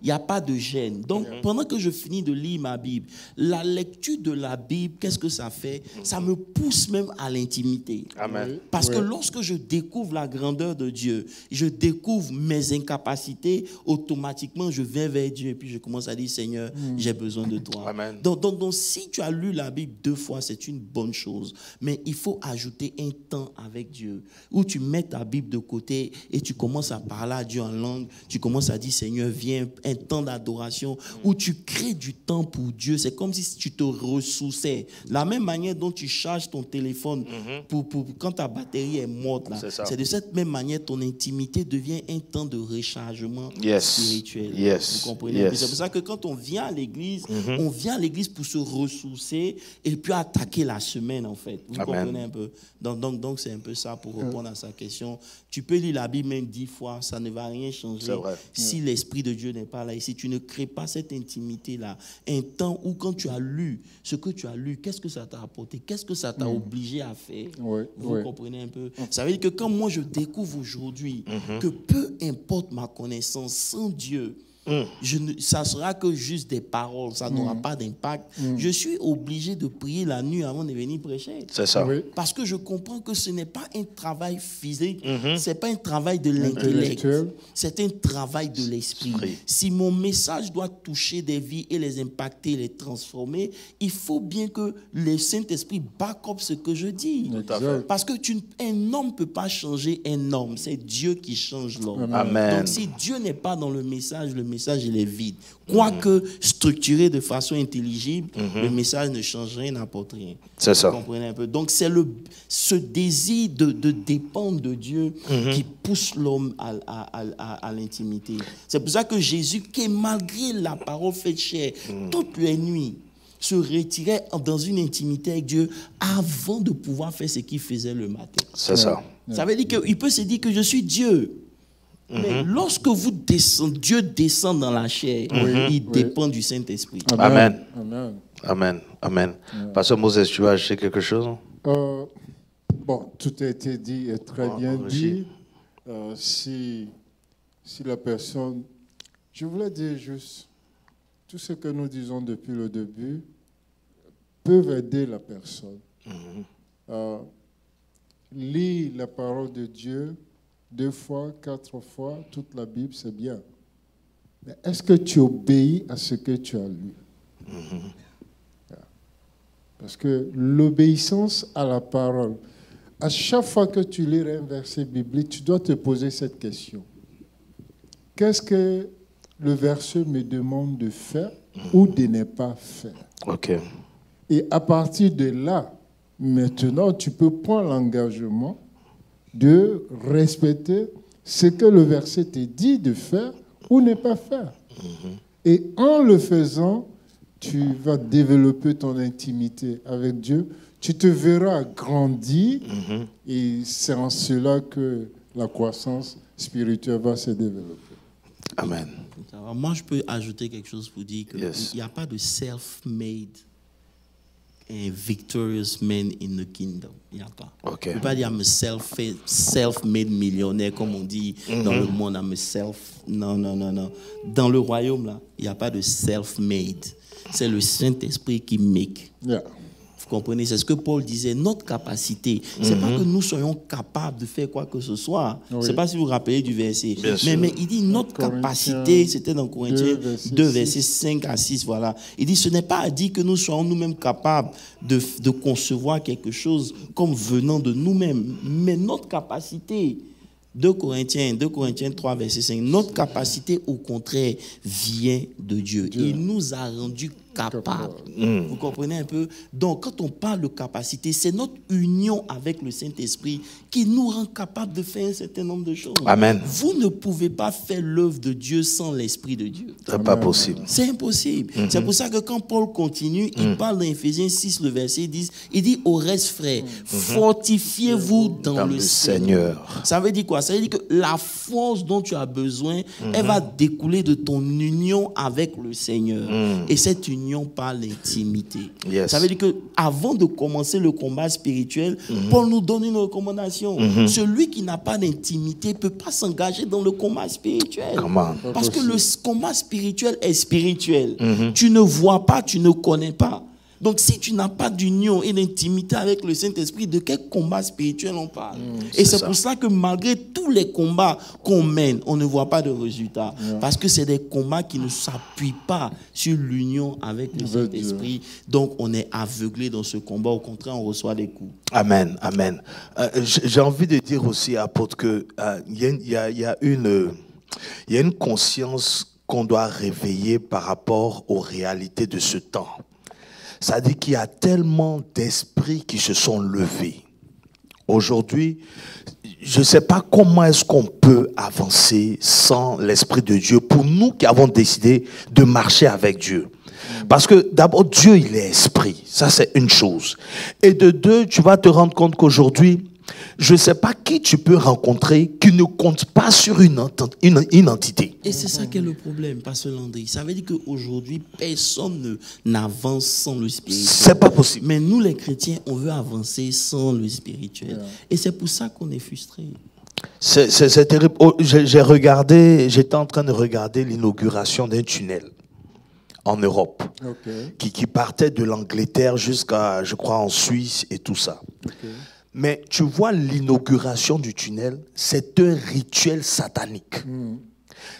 Il n'y a pas de gêne. Donc, pendant que je finis de lire ma Bible, la lecture de la Bible, qu'est-ce que ça fait? Ça me pousse même à l'intimité. Amen. Parce que lorsque je découvre la grandeur de Dieu, je découvre mes incapacités, automatiquement je viens vers Dieu et puis je commence à dire, Seigneur, j'ai besoin de toi. Amen. Donc, si tu as lu la Bible 2 fois, c'est une bonne chose. Mais il faut ajouter un temps avec Dieu où tu mets ta Bible de côté et tu commences à parler à Dieu en langue. Tu commences à dire, Seigneur, viens, un temps d'adoration où tu crées du temps pour Dieu. C'est comme si tu te ressourçais. La même manière dont tu charges ton téléphone quand ta batterie est morte, là, c'est de cette même manière ton intimité devient un temps de rechargement spirituel. Vous comprenez? C'est pour ça que quand on vient à l'église, on vient à l'église pour se ressourcer et puis attaquer la semaine, en fait. Vous comprenez un peu? Donc, c'est un peu ça pour répondre à sa question. Tu peux lire la Bible même 10 fois, ça ne va rien changer si l'Esprit de Dieu n'est pas là. Et si tu ne crées pas cette intimité-là, un temps où quand tu as lu ce que tu as lu, qu'est-ce que ça t'a apporté? Qu'est-ce que ça t'a obligé à faire? Vous comprenez un peu? Ça veut dire que quand moi je découvre aujourd'hui que peu importe ma connaissance, sans Dieu, ça sera que juste des paroles, ça n'aura pas d'impact. Je suis obligé de prier la nuit avant de venir prêcher. C'est ça. Oui. Parce que je comprends que ce n'est pas un travail physique, c'est pas un travail de l'intellect, c'est un travail de l'esprit. Si mon message doit toucher des vies et les impacter, les transformer, il faut bien que le Saint-Esprit back up ce que je dis. Parce que un homme ne peut pas changer un homme, c'est Dieu qui change l'homme. Amen. Donc si Dieu n'est pas dans le message il est vide. Quoique structuré de façon intelligible, le message ne change rien, n'apporte rien. C'est ça. Vous comprenez un peu? Donc c'est ce désir de dépendre de Dieu qui pousse l'homme à l'intimité. C'est pour ça que Jésus, qui malgré la parole faite chair, toutes les nuits, se retirait dans une intimité avec Dieu avant de pouvoir faire ce qu'il faisait le matin. C'est ça. Ça veut dire qu'il peut se dire que je suis Dieu. Mais lorsque vous descendez, Dieu descend dans la chair, il dépend du Saint-Esprit. Amen. Amen. Amen. Amen. Pasteur Moses, tu veux ajouter quelque chose? Bon, tout a été dit et très bien dit. Si la personne... Je voulais dire juste, tout ce que nous disons depuis le début peuvent aider la personne. Lis la parole de Dieu 2 fois, 4 fois, toute la Bible, c'est bien. Mais est-ce que tu obéis à ce que tu as lu? Parce que l'obéissance à la parole, à chaque fois que tu lis un verset biblique, tu dois te poser cette question. Qu'est-ce que le verset me demande de faire ou de ne pas faire? Ok. Et à partir de là, maintenant, tu peux prendre l'engagement de respecter ce que le verset te dit de faire ou ne pas faire. Et en le faisant, tu vas développer ton intimité avec Dieu. Tu te verras grandir et c'est en cela que la croissance spirituelle va se développer. Amen. Alors moi, je peux ajouter quelque chose pour dire qu'il n'y a pas de self-made victorious man in the kingdom. Il n'y a pas. Okay. On ne peut pas dire I'm a self-made millionnaire comme on dit dans le monde. I'm a self. Non. Dans le royaume, là, il n'y a pas de self-made. C'est le Saint-Esprit qui make. Yeah. Vous comprenez? C'est ce que Paul disait. Notre capacité, c'est pas que nous soyons capables de faire quoi que ce soit. Je ne sais pas si vous vous rappelez du verset. Mais il dit notre capacité, c'était dans Corinthiens 2, versets 5 à 6. Voilà. Il dit ce n'est pas à dire que nous soyons nous-mêmes capables de concevoir quelque chose comme venant de nous-mêmes. Mais notre capacité, 2 Corinthiens 3, verset 5, notre capacité, au contraire, vient de Dieu. Il nous a rendus capables. Vous comprenez un peu? Donc, quand on parle de capacité, c'est notre union avec le Saint-Esprit qui nous rend capables de faire un certain nombre de choses. Amen. Vous ne pouvez pas faire l'œuvre de Dieu sans l'Esprit de Dieu. C'est pas possible. C'est impossible. C'est pour ça que quand Paul continue, il parle dans Éphésiens 6, le verset 10, il dit au reste, frères, fortifiez-vous dans le Seigneur. Ça veut dire quoi? Ça veut dire que la force dont tu as besoin, elle va découler de ton union avec le Seigneur. Et cette union par l'intimité. Ça veut dire que avant de commencer le combat spirituel, Paul nous donne une recommandation. Celui qui n'a pas d'intimité ne peut pas s'engager dans le combat spirituel. Parce que le combat spirituel est spirituel. Tu ne vois pas, tu ne connais pas. Donc, si tu n'as pas d'union et d'intimité avec le Saint-Esprit, de quel combat spirituel on parle? Et c'est pour ça que malgré tous les combats qu'on mène, on ne voit pas de résultat. Parce que c'est des combats qui ne s'appuient pas sur l'union avec le Saint-Esprit. Donc, on est aveuglé dans ce combat. Au contraire, on reçoit des coups. Amen, amen. J'ai envie de dire aussi, apôtre, qu'il y a une conscience qu'on doit réveiller par rapport aux réalités de ce temps. Ça dit qu'il y a tellement d'esprits qui se sont levés. Aujourd'hui, je ne sais pas comment est-ce qu'on peut avancer sans l'Esprit de Dieu pour nous qui avons décidé de marcher avec Dieu. Parce que d'abord, Dieu, il est esprit. Ça, c'est une chose. Et de deux, tu vas te rendre compte qu'aujourd'hui, je ne sais pas qui tu peux rencontrer qui ne compte pas sur une entité. Et c'est ça qui est le problème, Pasteur Landry. Ça veut dire qu'aujourd'hui, personne n'avance sans le spirituel. C'est pas possible. Mais nous, les chrétiens, on veut avancer sans le spirituel. Et c'est pour ça qu'on est frustrés. C'est terrible. Oh, j'étais en train de regarder l'inauguration d'un tunnel en Europe, qui partait de l'Angleterre jusqu'à, je crois, en Suisse et tout ça. Mais tu vois, l'inauguration du tunnel, c'est un rituel satanique.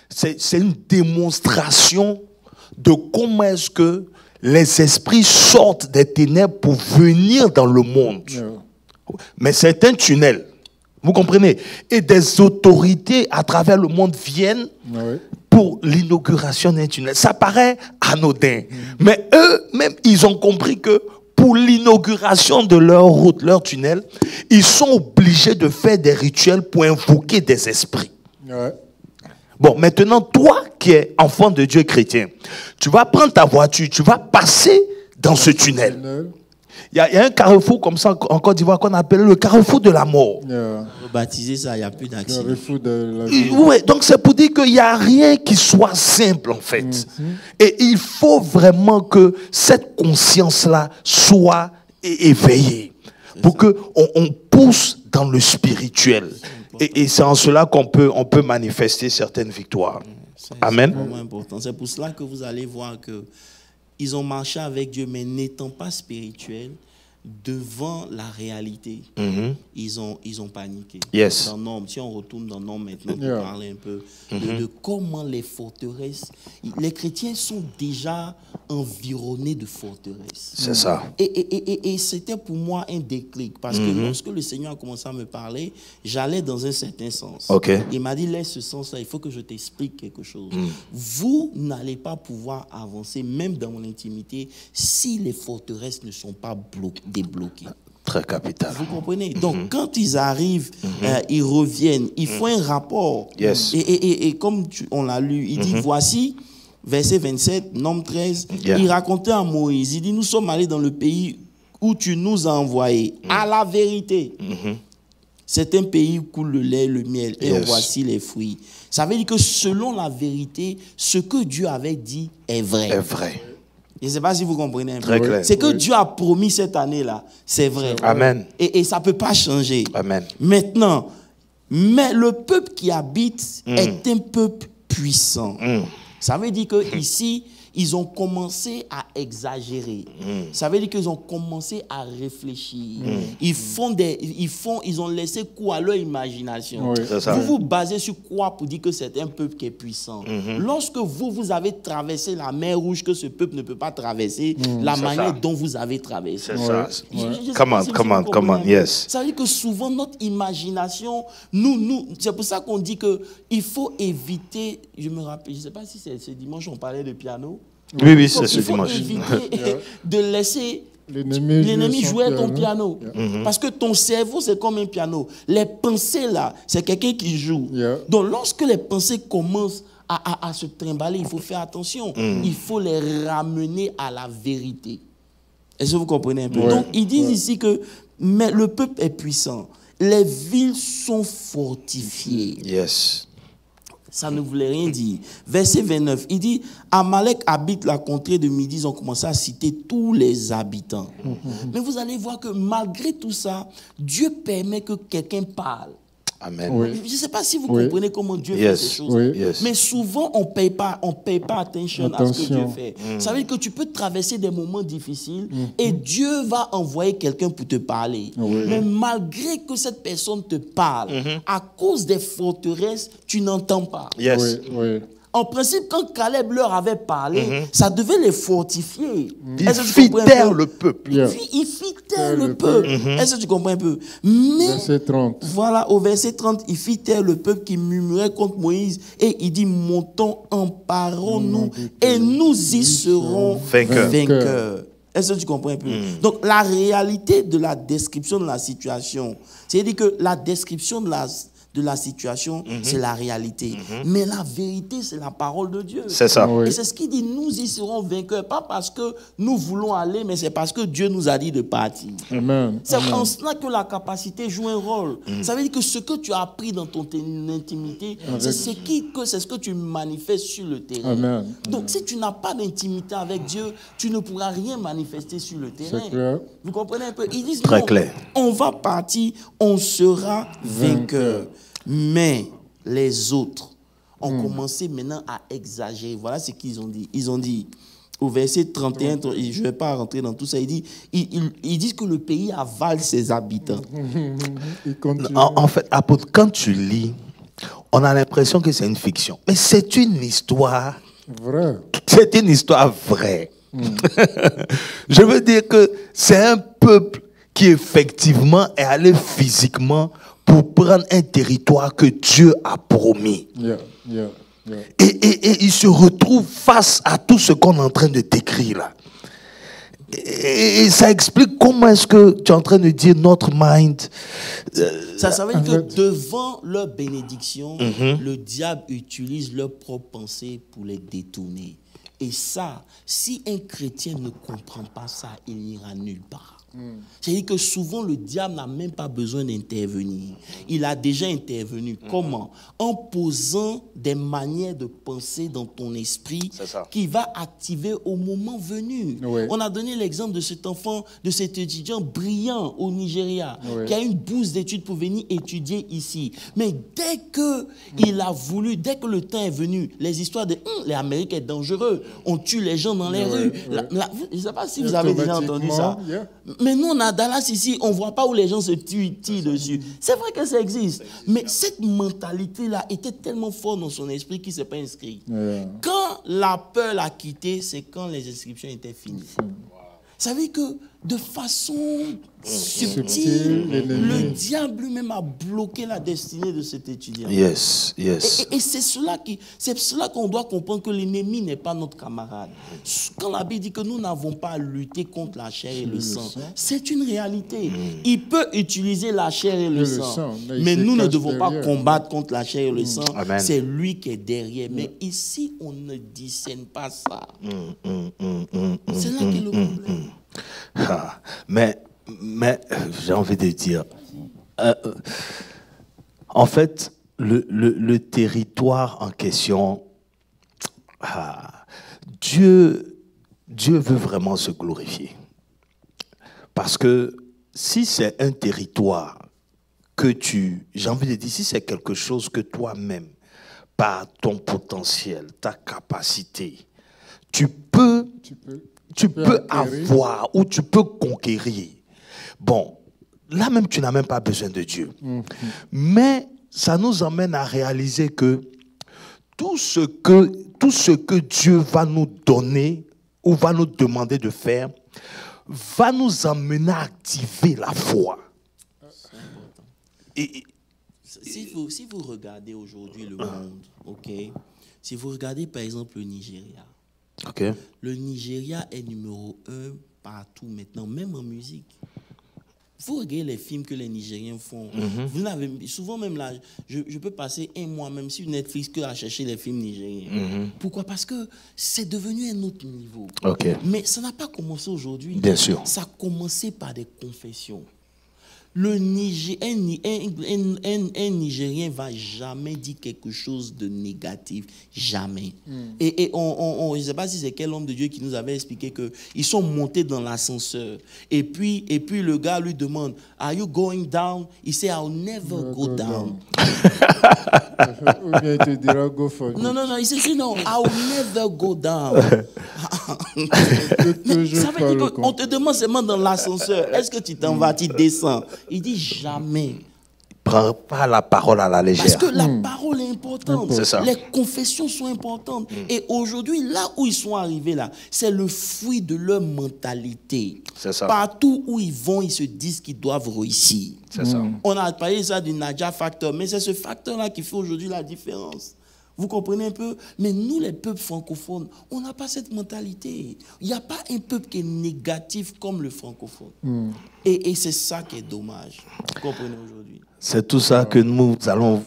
C'est une démonstration de comment est-ce que les esprits sortent des ténèbres pour venir dans le monde. Mais c'est un tunnel. Vous comprenez? Et des autorités à travers le monde viennent pour l'inauguration d'un tunnel. Ça paraît anodin. Mais eux-mêmes, ils ont compris que pour l'inauguration de leur route, leur tunnel, ils sont obligés de faire des rituels pour invoquer des esprits. Bon, maintenant, toi qui es enfant de Dieu chrétien, tu vas prendre ta voiture, tu vas passer dans ce tunnel. Il y a un carrefour comme ça en Côte d'Ivoire qu'on appelle le carrefour de la mort. Baptiser ça, il n'y a plus d'accident. Oui, donc c'est pour dire qu'il n'y a rien qui soit simple en fait. Et il faut vraiment que cette conscience-là soit éveillée pour qu'on pousse dans le spirituel. Et c'est en cela qu'on peut manifester certaines victoires. Amen. C'est vraiment important. C'est pour cela que vous allez voir que ils ont marché avec Dieu, mais n'étant pas spirituels, devant la réalité, ils ont paniqué. Dans Nombre, si on retourne dans Nombre maintenant pour parler un peu de comment les forteresses, les chrétiens sont déjà environnés de forteresses. C'est ça. Et c'était pour moi un déclic, parce que lorsque le Seigneur a commencé à me parler, j'allais dans un certain sens. Il m'a dit, laisse ce sens-là, il faut que je t'explique quelque chose. Vous n'allez pas pouvoir avancer, même dans mon intimité, si les forteresses ne sont pas débloquées. Très capital. Vous comprenez? Donc, quand ils arrivent, ils reviennent, ils font un rapport. Et comme on l'a lu, il dit, voici, verset 27, Nombre 13, il racontait à Moïse, il dit, nous sommes allés dans le pays où tu nous as envoyés, à la vérité. C'est un pays où coule le lait, le miel, et voici les fruits. Ça veut dire que selon la vérité, ce que Dieu avait dit est vrai. Est vrai. Je ne sais pas si vous comprenez un peu. Très clair. C'est que Dieu a promis cette année-là, c'est vrai. Amen. Et ça ne peut pas changer. Amen. Maintenant, mais le peuple qui habite est un peuple puissant. Ça veut dire qu'ici, ils ont commencé à exagérer. Ça veut dire qu'ils ont commencé à réfléchir. Ils ont laissé quoi à leur imagination. Vous vous basez sur quoi pour dire que c'est un peuple qui est puissant? Lorsque vous avez traversé la mer Rouge que ce peuple ne peut pas traverser, la manière dont vous avez traversé. C'est ça. Come on, yes. Ça veut dire que souvent notre imagination, c'est pour ça qu'on dit qu'il faut éviter, je me rappelle, je ne sais pas si c'est ce dimanche on parlait de piano. Oui, c'est ce dimanche. Il faut éviter de laisser l'ennemi jouer à ton piano. Parce que ton cerveau, c'est comme un piano. Les pensées, là, c'est quelqu'un qui joue. Donc, lorsque les pensées commencent à se trimballer, il faut faire attention. Il faut les ramener à la vérité. Est-ce que vous comprenez un peu? Donc, ils disent ici que mais le peuple est puissant. Les villes sont fortifiées. Ça ne voulait rien dire. Verset 29, il dit, Amalek habite la contrée de Midi. Ils ont commencé à citer tous les habitants. Mais vous allez voir que malgré tout ça, Dieu permet que quelqu'un parle. Amen. Je ne sais pas si vous comprenez comment Dieu fait ces choses. Mais souvent, on ne paye pas attention à ce que Dieu fait. Ça veut dire que tu peux traverser des moments difficiles et Dieu va envoyer quelqu'un pour te parler. Mais malgré que cette personne te parle, à cause des forteresses, tu n'entends pas. En principe, quand Caleb leur avait parlé, ça devait les fortifier. Il fit taire le peuple. Il fit taire le peuple. Est-ce que tu comprends un peu? Mais, verset 30. Voilà, au verset 30, il fit taire le peuple qui murmurait contre Moïse. Et il dit, montons, emparons-nous, et nous y serons vainqueurs. Est-ce que tu comprends un peu? Donc, la réalité de la description de la situation, c'est-à-dire que la description de la situation, c'est la réalité. Mais la vérité, c'est la parole de Dieu. C'est ça. Et c'est ce qu'il dit, nous y serons vainqueurs. Pas parce que nous voulons aller, mais c'est parce que Dieu nous a dit de partir. C'est en cela que la capacité joue un rôle. Ça veut dire que ce que tu as appris dans ton intimité, c'est ce que tu manifestes sur le terrain. Donc, si tu n'as pas d'intimité avec Dieu, tu ne pourras rien manifester sur le terrain. Vous comprenez un peu? Ils disent, très clair. On va partir, on sera vainqueur. Mais les autres ont commencé maintenant à exagérer. Voilà ce qu'ils ont dit. Ils ont dit, au verset 31, je ne vais pas rentrer dans tout ça, ils disent que le pays avale ses habitants. En fait, apôtre, quand tu lis, on a l'impression que c'est une fiction. Mais c'est une histoire. Vrai. C'est une histoire vraie. Je veux dire que c'est un peuple qui effectivement est allé physiquement pour prendre un territoire que Dieu a promis. Et il se retrouve face à tout ce qu'on est en train de décrire là. Et ça explique comment est-ce que tu es en train de dire notre mind. Ça veut dire que devant leur bénédiction, le diable utilise leurs propres pensées pour les détourner. Et ça, si un chrétien ne comprend pas ça, il n'ira nulle part. C'est-à-dire que souvent, le diable n'a même pas besoin d'intervenir. Il a déjà intervenu. Comment? En posant des manières de penser dans ton esprit qui va activer au moment venu. Oui. On a donné l'exemple de cet enfant, de cet étudiant brillant au Nigeria, qui a une bourse d'études pour venir étudier ici. Mais dès que il a voulu, dès que le temps est venu, les histoires de les Américains sont dangereux, on tue les gens dans les rues. Je ne sais pas si vous avez déjà entendu ça. Mais nous, on a Dallas ici, on ne voit pas où les gens se tirent dessus. C'est vrai que ça existe. Mais cette mentalité-là était tellement forte dans son esprit qu'il ne s'est pas inscrit. Quand la peur l'a quitté, c'est quand les inscriptions étaient finies. Ça veut dire que de façon subtile, le diable lui-même a bloqué la destinée de cet étudiant. Yes. Et c'est cela qu'on doit comprendre, que l'ennemi n'est pas notre camarade. Quand la Bible dit que nous n'avons pas à lutter contre la chair et le sang, c'est une réalité. Il peut utiliser la chair et le sang, mais nous ne devons pas combattre contre la chair et le sang. C'est lui qui est derrière. Mais ici, on ne discerne pas ça. C'est là qu'est le problème. Mais j'ai envie de dire, en fait, le territoire en question, Dieu veut vraiment se glorifier. Parce que si c'est un territoire que j'ai envie de dire, si c'est quelque chose que toi-même, par ton potentiel, ta capacité, tu peux avoir ou tu peux conquérir. Bon, là même, tu n'as même pas besoin de Dieu. Mais ça nous emmène à réaliser que tout ce que Dieu va nous donner ou va nous demander de faire va nous amener à activer la foi. Si vous regardez aujourd'hui le monde, si vous regardez par exemple le Nigeria, le Nigeria est numéro 1 partout maintenant, même en musique. Vous regardez les films que les Nigériens font. Vous n'avez souvent même là, je peux passer un mois même sur Netflix que à chercher les films nigériens. Pourquoi? Parce que c'est devenu un autre niveau. Mais ça n'a pas commencé aujourd'hui. Bien sûr. Ça a commencé par des confessions. Un Nigérien ne va jamais dire quelque chose de négatif. Jamais. Et je ne sais pas si c'est quel homme de Dieu qui nous avait expliqué qu'ils sont montés dans l'ascenseur. Et puis le gars lui demande, "Are you going down?" Il dit, "I'll never go down." Ou bien il te dira, "Go for it." Non, il dit, "Non, I'll never go down." Ça veut dire qu'on te demande seulement dans l'ascenseur, est-ce que tu t'en vas, tu descends? Il dit jamais. Prends pas la parole à la légère. Parce que la parole est importante. C'est ça. Les confessions sont importantes. Et aujourd'hui, là où ils sont arrivés, là, c'est le fruit de leur mentalité. C'est ça. Partout où ils vont, ils se disent qu'ils doivent réussir. C'est ça. On a parlé ça du Naja Factor, mais c'est ce facteur-là qui fait aujourd'hui la différence. Vous comprenez un peu? Mais nous, les peuples francophones, on n'a pas cette mentalité. Il n'y a pas un peuple qui est négatif comme le francophone. Et c'est ça qui est dommage. Vous comprenez aujourd'hui? C'est tout ça que nous allons...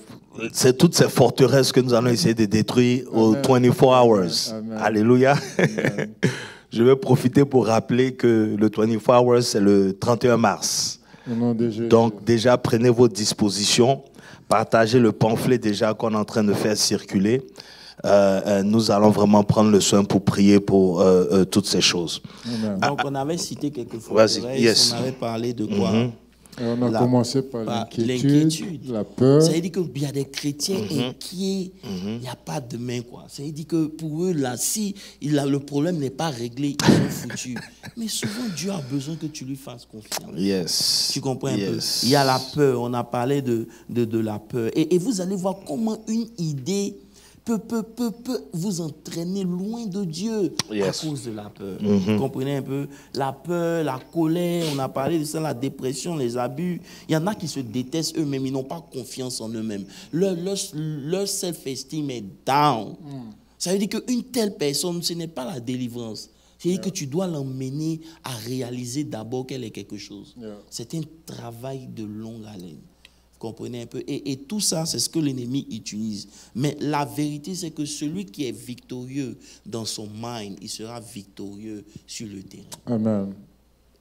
C'est toutes ces forteresses que nous allons essayer de détruire aux 24 hours. Amen. Alléluia. Amen. Je vais profiter pour rappeler que le 24 hours, c'est le 31 mars. Donc déjà, prenez vos dispositions. Partagez le pamphlet déjà qu'on est en train de faire circuler. Nous allons vraiment prendre le soin pour prier pour toutes ces choses. Donc on avait cité quelques fois, on avait parlé de quoi? On a commencé par l'inquiétude, la peur. Ça veut dire qu'il y a des chrétiens inquiets, il n'y a pas de main, quoi. Ça veut dire que pour eux, là, si le problème n'est pas réglé, ils sont foutus. Mais souvent, Dieu a besoin que tu lui fasses confiance. Yes. Tu comprends un peu? Il y a la peur, on a parlé de la peur. Et vous allez voir comment une idée peut vous entraîner loin de Dieu à cause de la peur. Vous comprenez un peu? La peur, la colère, on a parlé de ça, la dépression, les abus. Il y en a qui se détestent eux-mêmes, ils n'ont pas confiance en eux-mêmes. Leur self-esteem est down. Ça veut dire qu'une telle personne, ce n'est pas la délivrance. C'est-à-dire que tu dois l'emmener à réaliser d'abord qu'elle est quelque chose. C'est un travail de longue haleine. Vous comprenez un peu? Et tout ça, c'est ce que l'ennemi utilise. Mais la vérité, c'est que celui qui est victorieux dans son mind, il sera victorieux sur le terrain. Amen.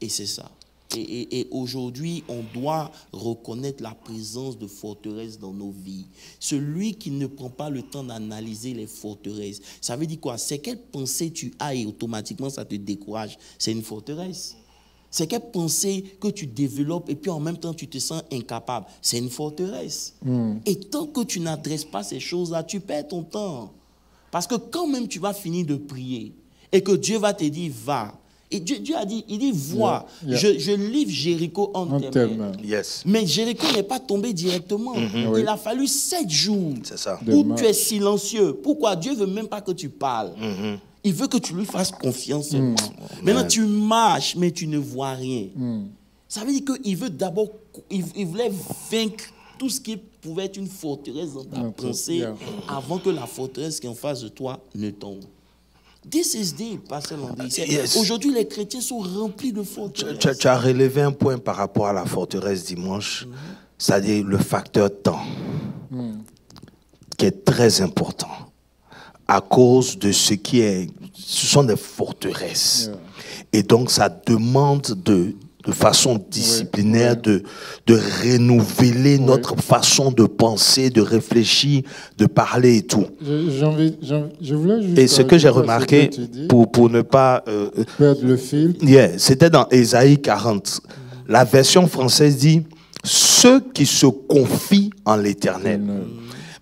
Et c'est ça. Et aujourd'hui, on doit reconnaître la présence de forteresses dans nos vies. Celui qui ne prend pas le temps d'analyser les forteresses, ça veut dire quoi? C'est quelle pensée tu as et automatiquement ça te décourage. C'est une forteresse. C'est quelle pensée que tu développes et puis en même temps tu te sens incapable. C'est une forteresse. Et tant que tu n'adresses pas ces choses-là, tu perds ton temps. Parce que quand même tu vas finir de prier et que Dieu va te dire va. Et Dieu a dit, il dit vois, je livre Jéricho en tes mains. Mais Jéricho n'est pas tombé directement. Il a fallu 7 jours où tu es silencieux. Pourquoi? Dieu ne veut même pas que tu parles. Il veut que tu lui fasses confiance seulement. Maintenant, tu marches, mais tu ne vois rien. Ça veut dire qu'il veut d'abord, il voulait vaincre tout ce qui pouvait être une forteresse dans ta pensée avant que la forteresse qui est en face de toi ne tombe. This is deep, Pasteur Landry. Aujourd'hui, les chrétiens sont remplis de forteresses. Tu as relevé un point par rapport à la forteresse dimanche, c'est-à-dire le facteur temps, qui est très important. À cause de ce sont des forteresses. Et donc, ça demande de façon disciplinaire de renouveler notre façon de penser, de réfléchir, de parler et tout. Je voulais juste... Et ce que j'ai remarqué, pour ne pas... perdre le fil. C'était dans Ésaïe 40. La version française dit « ceux qui se confient en l'Éternel ».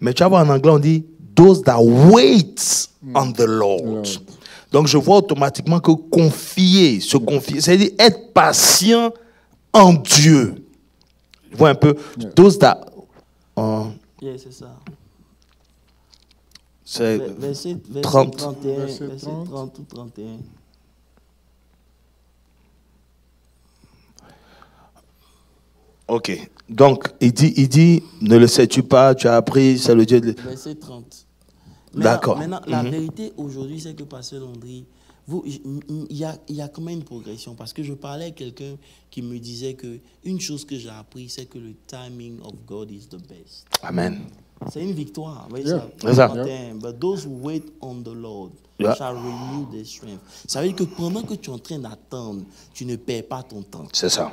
Mais tu vas voir en anglais, on dit « those that wait on the Lord ». Donc, je vois automatiquement que se confier, c'est-à-dire être patient en Dieu. Je vois un peu, those that... c'est ça. C'est verset 30. 31, verset 30 ou 31. Ok. Donc, il dit, ne le sais-tu pas, tu as appris, c'est le Dieu de... Verset 30. D'accord. Maintenant, la vérité aujourd'hui, c'est que Pasteur Landry, il y a quand même une progression. Parce que je parlais à quelqu'un qui me disait qu'une chose que j'ai appris, c'est que le timing of God is the best. Amen. C'est une victoire. C'est ça. But those who wait on the Lord shall renew their strength. Ça veut dire que pendant que tu es en train d'attendre, tu ne perds pas ton temps. C'est ça.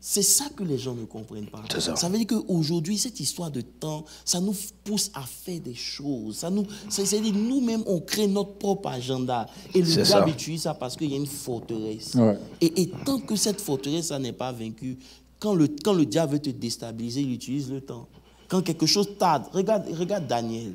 C'est ça que les gens ne comprennent pas. Ça veut dire qu'aujourd'hui, cette histoire de temps, ça nous pousse à faire des choses. C'est-à-dire nous-mêmes, on crée notre propre agenda. Et le diable utilise ça parce qu'il y a une forteresse. Et tant que cette forteresse n'est pas vaincue, quand le diable veut te déstabiliser, il utilise le temps. Quand quelque chose tarde, regarde Daniel.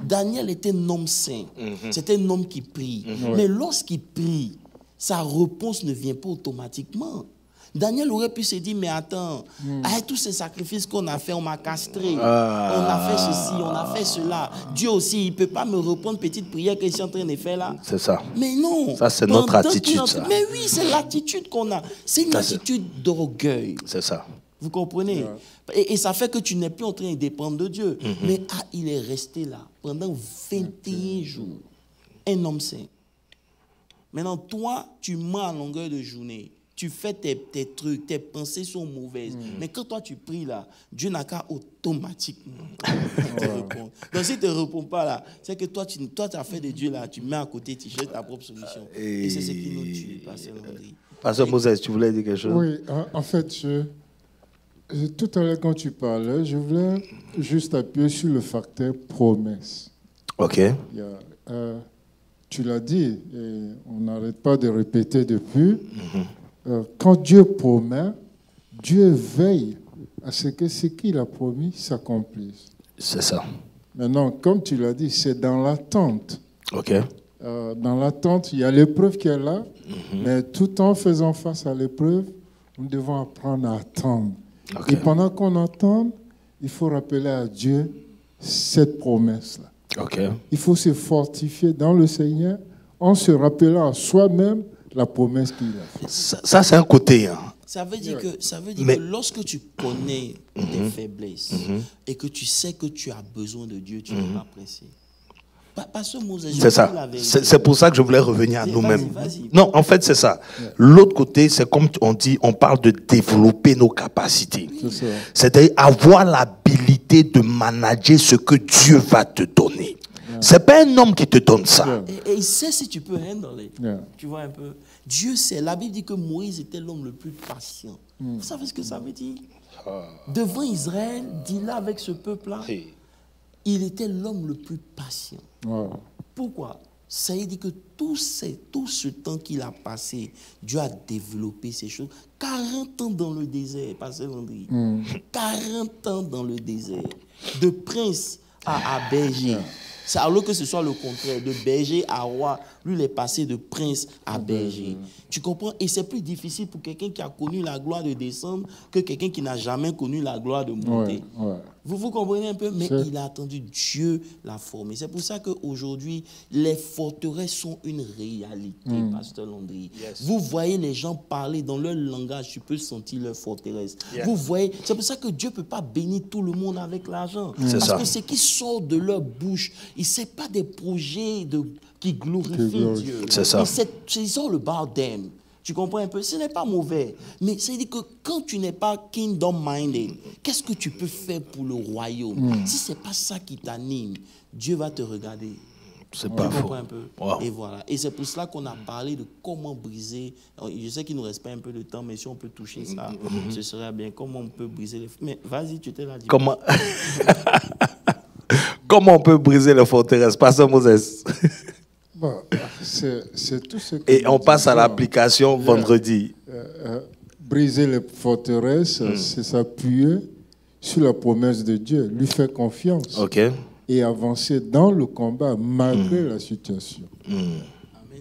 Daniel était un homme saint. C'était un homme qui prie. Mais lorsqu'il prie, sa réponse ne vient pas automatiquement. Daniel aurait pu se dire, mais attends, avec tous ces sacrifices qu'on a fait, on m'a castré. On a fait ceci, on a fait cela. Dieu aussi, il ne peut pas me répondre petite prière que je suis en train de faire là. C'est ça. Mais non. Ça, c'est notre attitude. Ça. Mais oui, c'est l'attitude qu'on a. C'est une attitude d'orgueil. C'est ça. Vous comprenez? Et ça fait que tu n'es plus en train de dépendre de Dieu. Mais il est resté là pendant 21 jours. Un homme saint. Maintenant, toi, tu mens à longueur de journée. Tu fais tes trucs, tes pensées sont mauvaises. Mais quand toi, tu pries là, Dieu n'a qu'à automatiquement te répondre. Donc, s'il ne te répond pas là, c'est que toi, tu as fait de Dieu là, tu mets à côté, tu cherches ta propre solution. Et c'est ce qui nous tue, Pasteur Landry. Pasteur Moses, tu voulais dire quelque chose? Oui, en fait, tout à l'heure, quand tu parlais, je voulais juste appuyer sur le facteur promesse. Ok. Tu l'as dit, et on n'arrête pas de répéter depuis. Quand Dieu promet, Dieu veille à ce que ce qu'il a promis s'accomplisse. C'est ça. Maintenant, comme tu l'as dit, c'est dans l'attente. OK. Dans l'attente, il y a l'épreuve qui est là, mais tout en faisant face à l'épreuve, nous devons apprendre à attendre. OK. Et pendant qu'on attend, il faut rappeler à Dieu cette promesse-là. OK. Il faut se fortifier dans le Seigneur en se rappelant à soi-même la promesse qu'il a faite. Ça c'est un côté. Hein. Ça veut dire Mais- que lorsque tu connais tes faiblesses et que tu sais que tu as besoin de Dieu, tu n'es pas pressé. Parce que Moses, C'est ça. C'est pour ça que je voulais revenir à Vas-y, nous-mêmes. vas-y. Non, en fait, c'est ça. L'autre côté, c'est comme on dit, on parle de développer nos capacités. C'est ça. C'est-à-dire avoir l'habilité de manager ce que Dieu va te donner. C'est pas un homme qui te donne ça. Et il sait si tu peux handler. Yeah. Tu vois un peu. Dieu sait. La Bible dit que Moïse était l'homme le plus patient. Vous savez ce que ça veut dire? Devant Israël, dis-là avec ce peuple-là, il était l'homme le plus patient. Wow. Pourquoi? Ça veut dire que tout ce temps qu'il a passé, Dieu a développé ces choses. 40 ans dans le désert, Pasteur Landry. 40 ans dans le désert. De prince à berger. C'est alors que ce soit le contraire, de berger à roi, lui il est passé de prince à berger. Tu comprends? Et c'est plus difficile pour quelqu'un qui a connu la gloire de descendre que quelqu'un qui n'a jamais connu la gloire de monter. Ouais. Vous comprenez un peu? Mais C'est- il a attendu, Dieu l'a formé. C'est pour ça qu'aujourd'hui, les forteresses sont une réalité, Pasteur Landry. Vous voyez les gens parler dans leur langage, tu peux sentir leur forteresse. Vous voyez, c'est pour ça que Dieu ne peut pas bénir tout le monde avec l'argent. C'est Parce ça. que ce qui sort de leur bouche, ce n'est pas des projets qui glorifient glorifient. Dieu. C'est ça. C'est all about them. Tu comprends un peu? Ce n'est pas mauvais. Mais c'est-à-dire que quand tu n'es pas kingdom-minded, qu'est-ce que tu peux faire pour le royaume? Si ce n'est pas ça qui t'anime, Dieu va te regarder. C'est Tu pas faux. comprends un peu? Wow. Et voilà. Et c'est pour cela qu'on a parlé de comment briser. Je sais qu'il nous reste pas un peu de temps, mais si on peut toucher ça, ce serait bien. Comment on peut briser les... Mais vas-y, tu t'es là. dis-moi. Comment... Comment on peut briser les forteresses? Pasteur Moses. Bon, c'est tout ce que Et nous on passe à disons. l'application vendredi. Briser les forteresses, c'est s'appuyer sur la promesse de Dieu, lui faire confiance OK. et avancer dans le combat malgré la situation. Amen,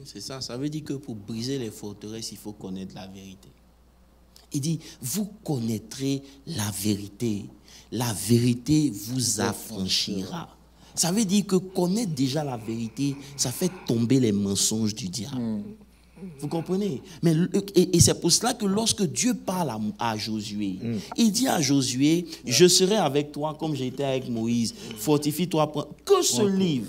c'est ça. Ça veut dire que pour briser les forteresses, il faut connaître la vérité. Il dit, vous connaîtrez la vérité. La vérité vous affranchira. Ça veut dire que connaître déjà la vérité, ça fait tomber les mensonges du diable. Vous comprenez? Mais, et c'est pour cela que lorsque Dieu parle à Josué, il dit à Josué, je serai avec toi comme j'étais avec Moïse. Fortifie-toi. Que ce livre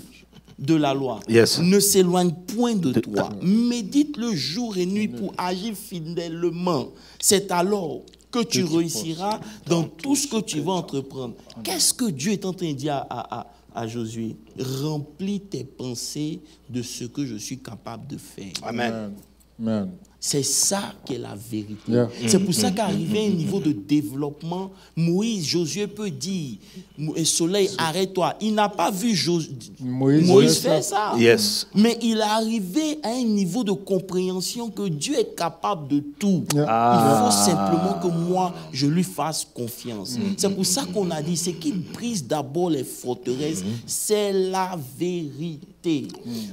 de la loi Yes. ne s'éloigne point de toi. Médite-le jour et nuit pour agir fidèlement. C'est alors que tu réussiras dans tout ce que tu vas entreprendre. Qu'est-ce que Dieu est en train de dire à Josué? Remplis tes pensées de ce que je suis capable de faire. Amen. Amen. C'est ça qui est la vérité. Yeah. C'est pour ça qu'arrivé à un niveau de développement, Moïse, Josué peut dire, soleil, arrête-toi. Il n'a pas vu Moïse faire ça. Yes. Mais il est arrivé à un niveau de compréhension que Dieu est capable de tout. Yeah. Il faut simplement que moi, je lui fasse confiance. C'est pour ça qu'on a dit, ce qui brise d'abord les forteresses, c'est la vérité.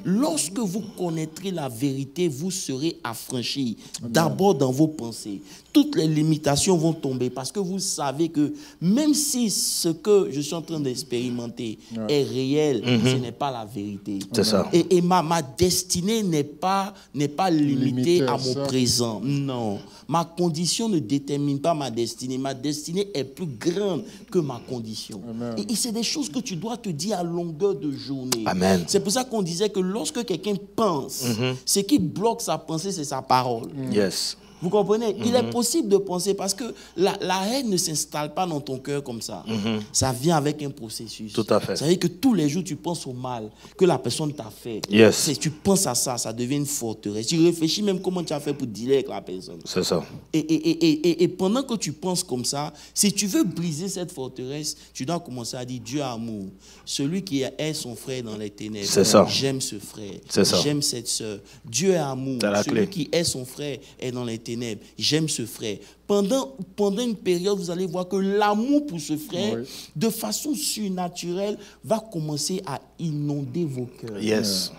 Lorsque vous connaîtrez la vérité, vous serez affranchis. D'abord dans vos pensées. Toutes les limitations vont tomber parce que vous savez que même si ce que je suis en train d'expérimenter est réel, ce n'est pas la vérité. C'est ça. Et ma destinée n'est pas limitée à mon ça. présent. Non. Ma condition ne détermine pas ma destinée. Ma destinée est plus grande que ma condition. Amen. Et c'est des choses que tu dois te dire à longueur de journée. Amen. C'est pour ça qu'on disait que lorsque quelqu'un pense, ce qui bloque sa pensée, c'est sa parole. Yes. Vous comprenez? Il est possible de penser parce que la haine ne s'installe pas dans ton cœur comme ça. Ça vient avec un processus. Tout à fait. Ça veut dire que tous les jours, tu penses au mal que la personne t'a fait. Yes. Tu penses à ça, ça devient une forteresse. Tu réfléchis même comment tu as fait pour dealer avec la personne. C'est ça. Et pendant que tu penses comme ça, si tu veux briser cette forteresse, tu dois commencer à dire Dieu amour. Celui qui est son frère dans les ténèbres, C'est ça. j'aime ce frère. C'est ça. J'aime cette sœur. Dieu est amour. C'est la Celui clé. qui est son frère est dans les ténèbres. ténèbres, j'aime ce frère. Pendant une période, vous allez voir que l'amour pour ce frère, de façon surnaturelle, va commencer à inonder vos cœurs. Yes.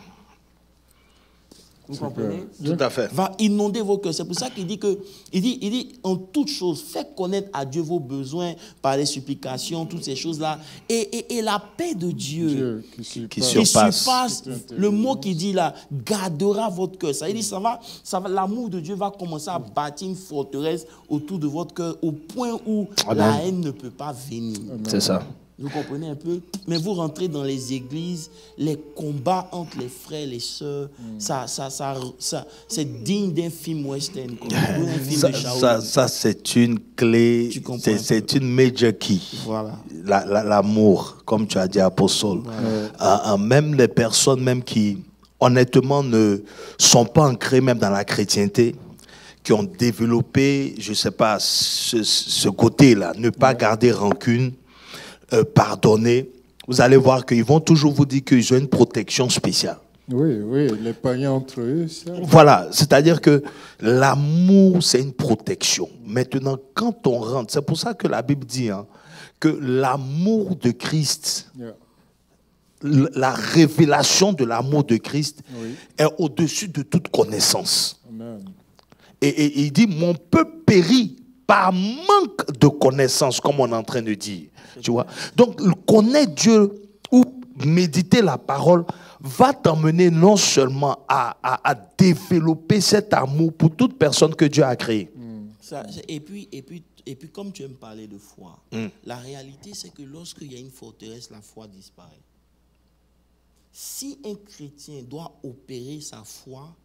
Vous comprenez? Tout à fait. Va inonder vos cœurs. C'est pour ça qu'il dit que, il dit en toute chose, faites connaître à Dieu vos besoins par les supplications, toutes ces choses-là. Et la paix de Dieu qui surpasse le mot qu'il dit là, gardera votre cœur. Ça veut dire, l'amour de Dieu va commencer à bâtir une forteresse autour de votre cœur au point où la haine ne peut pas venir. C'est ça. Vous comprenez un peu? Mais vous rentrez dans les églises, les combats entre les frères et les sœurs, c'est digne d'un film western. Ça c'est une clé, c'est une major key. Voilà. L'amour, comme tu as dit, apostole. Voilà. Même les personnes même qui, honnêtement, ne sont pas ancrées même dans la chrétienté, qui ont développé, je ne sais pas, ce côté-là, ne pas garder rancune, pardonner, vous allez voir qu'ils vont toujours vous dire qu'ils ont une protection spéciale. Oui, les païens entre eux. Ça. Voilà, c'est-à-dire que l'amour, c'est une protection. Maintenant, quand on rentre, c'est pour ça que la Bible dit que l'amour de Christ, la révélation de l'amour de Christ est au-dessus de toute connaissance. Amen. Et il dit, mon peuple périt par manque de connaissance, comme on est en train de dire. Tu vois? Donc, connaître Dieu ou méditer la parole va t'emmener non seulement à développer cet amour pour toute personne que Dieu a créée. Et puis, comme tu aimes parler de foi, la réalité, c'est que lorsqu'il y a une forteresse, la foi disparaît. Si un chrétien doit opérer sa foi,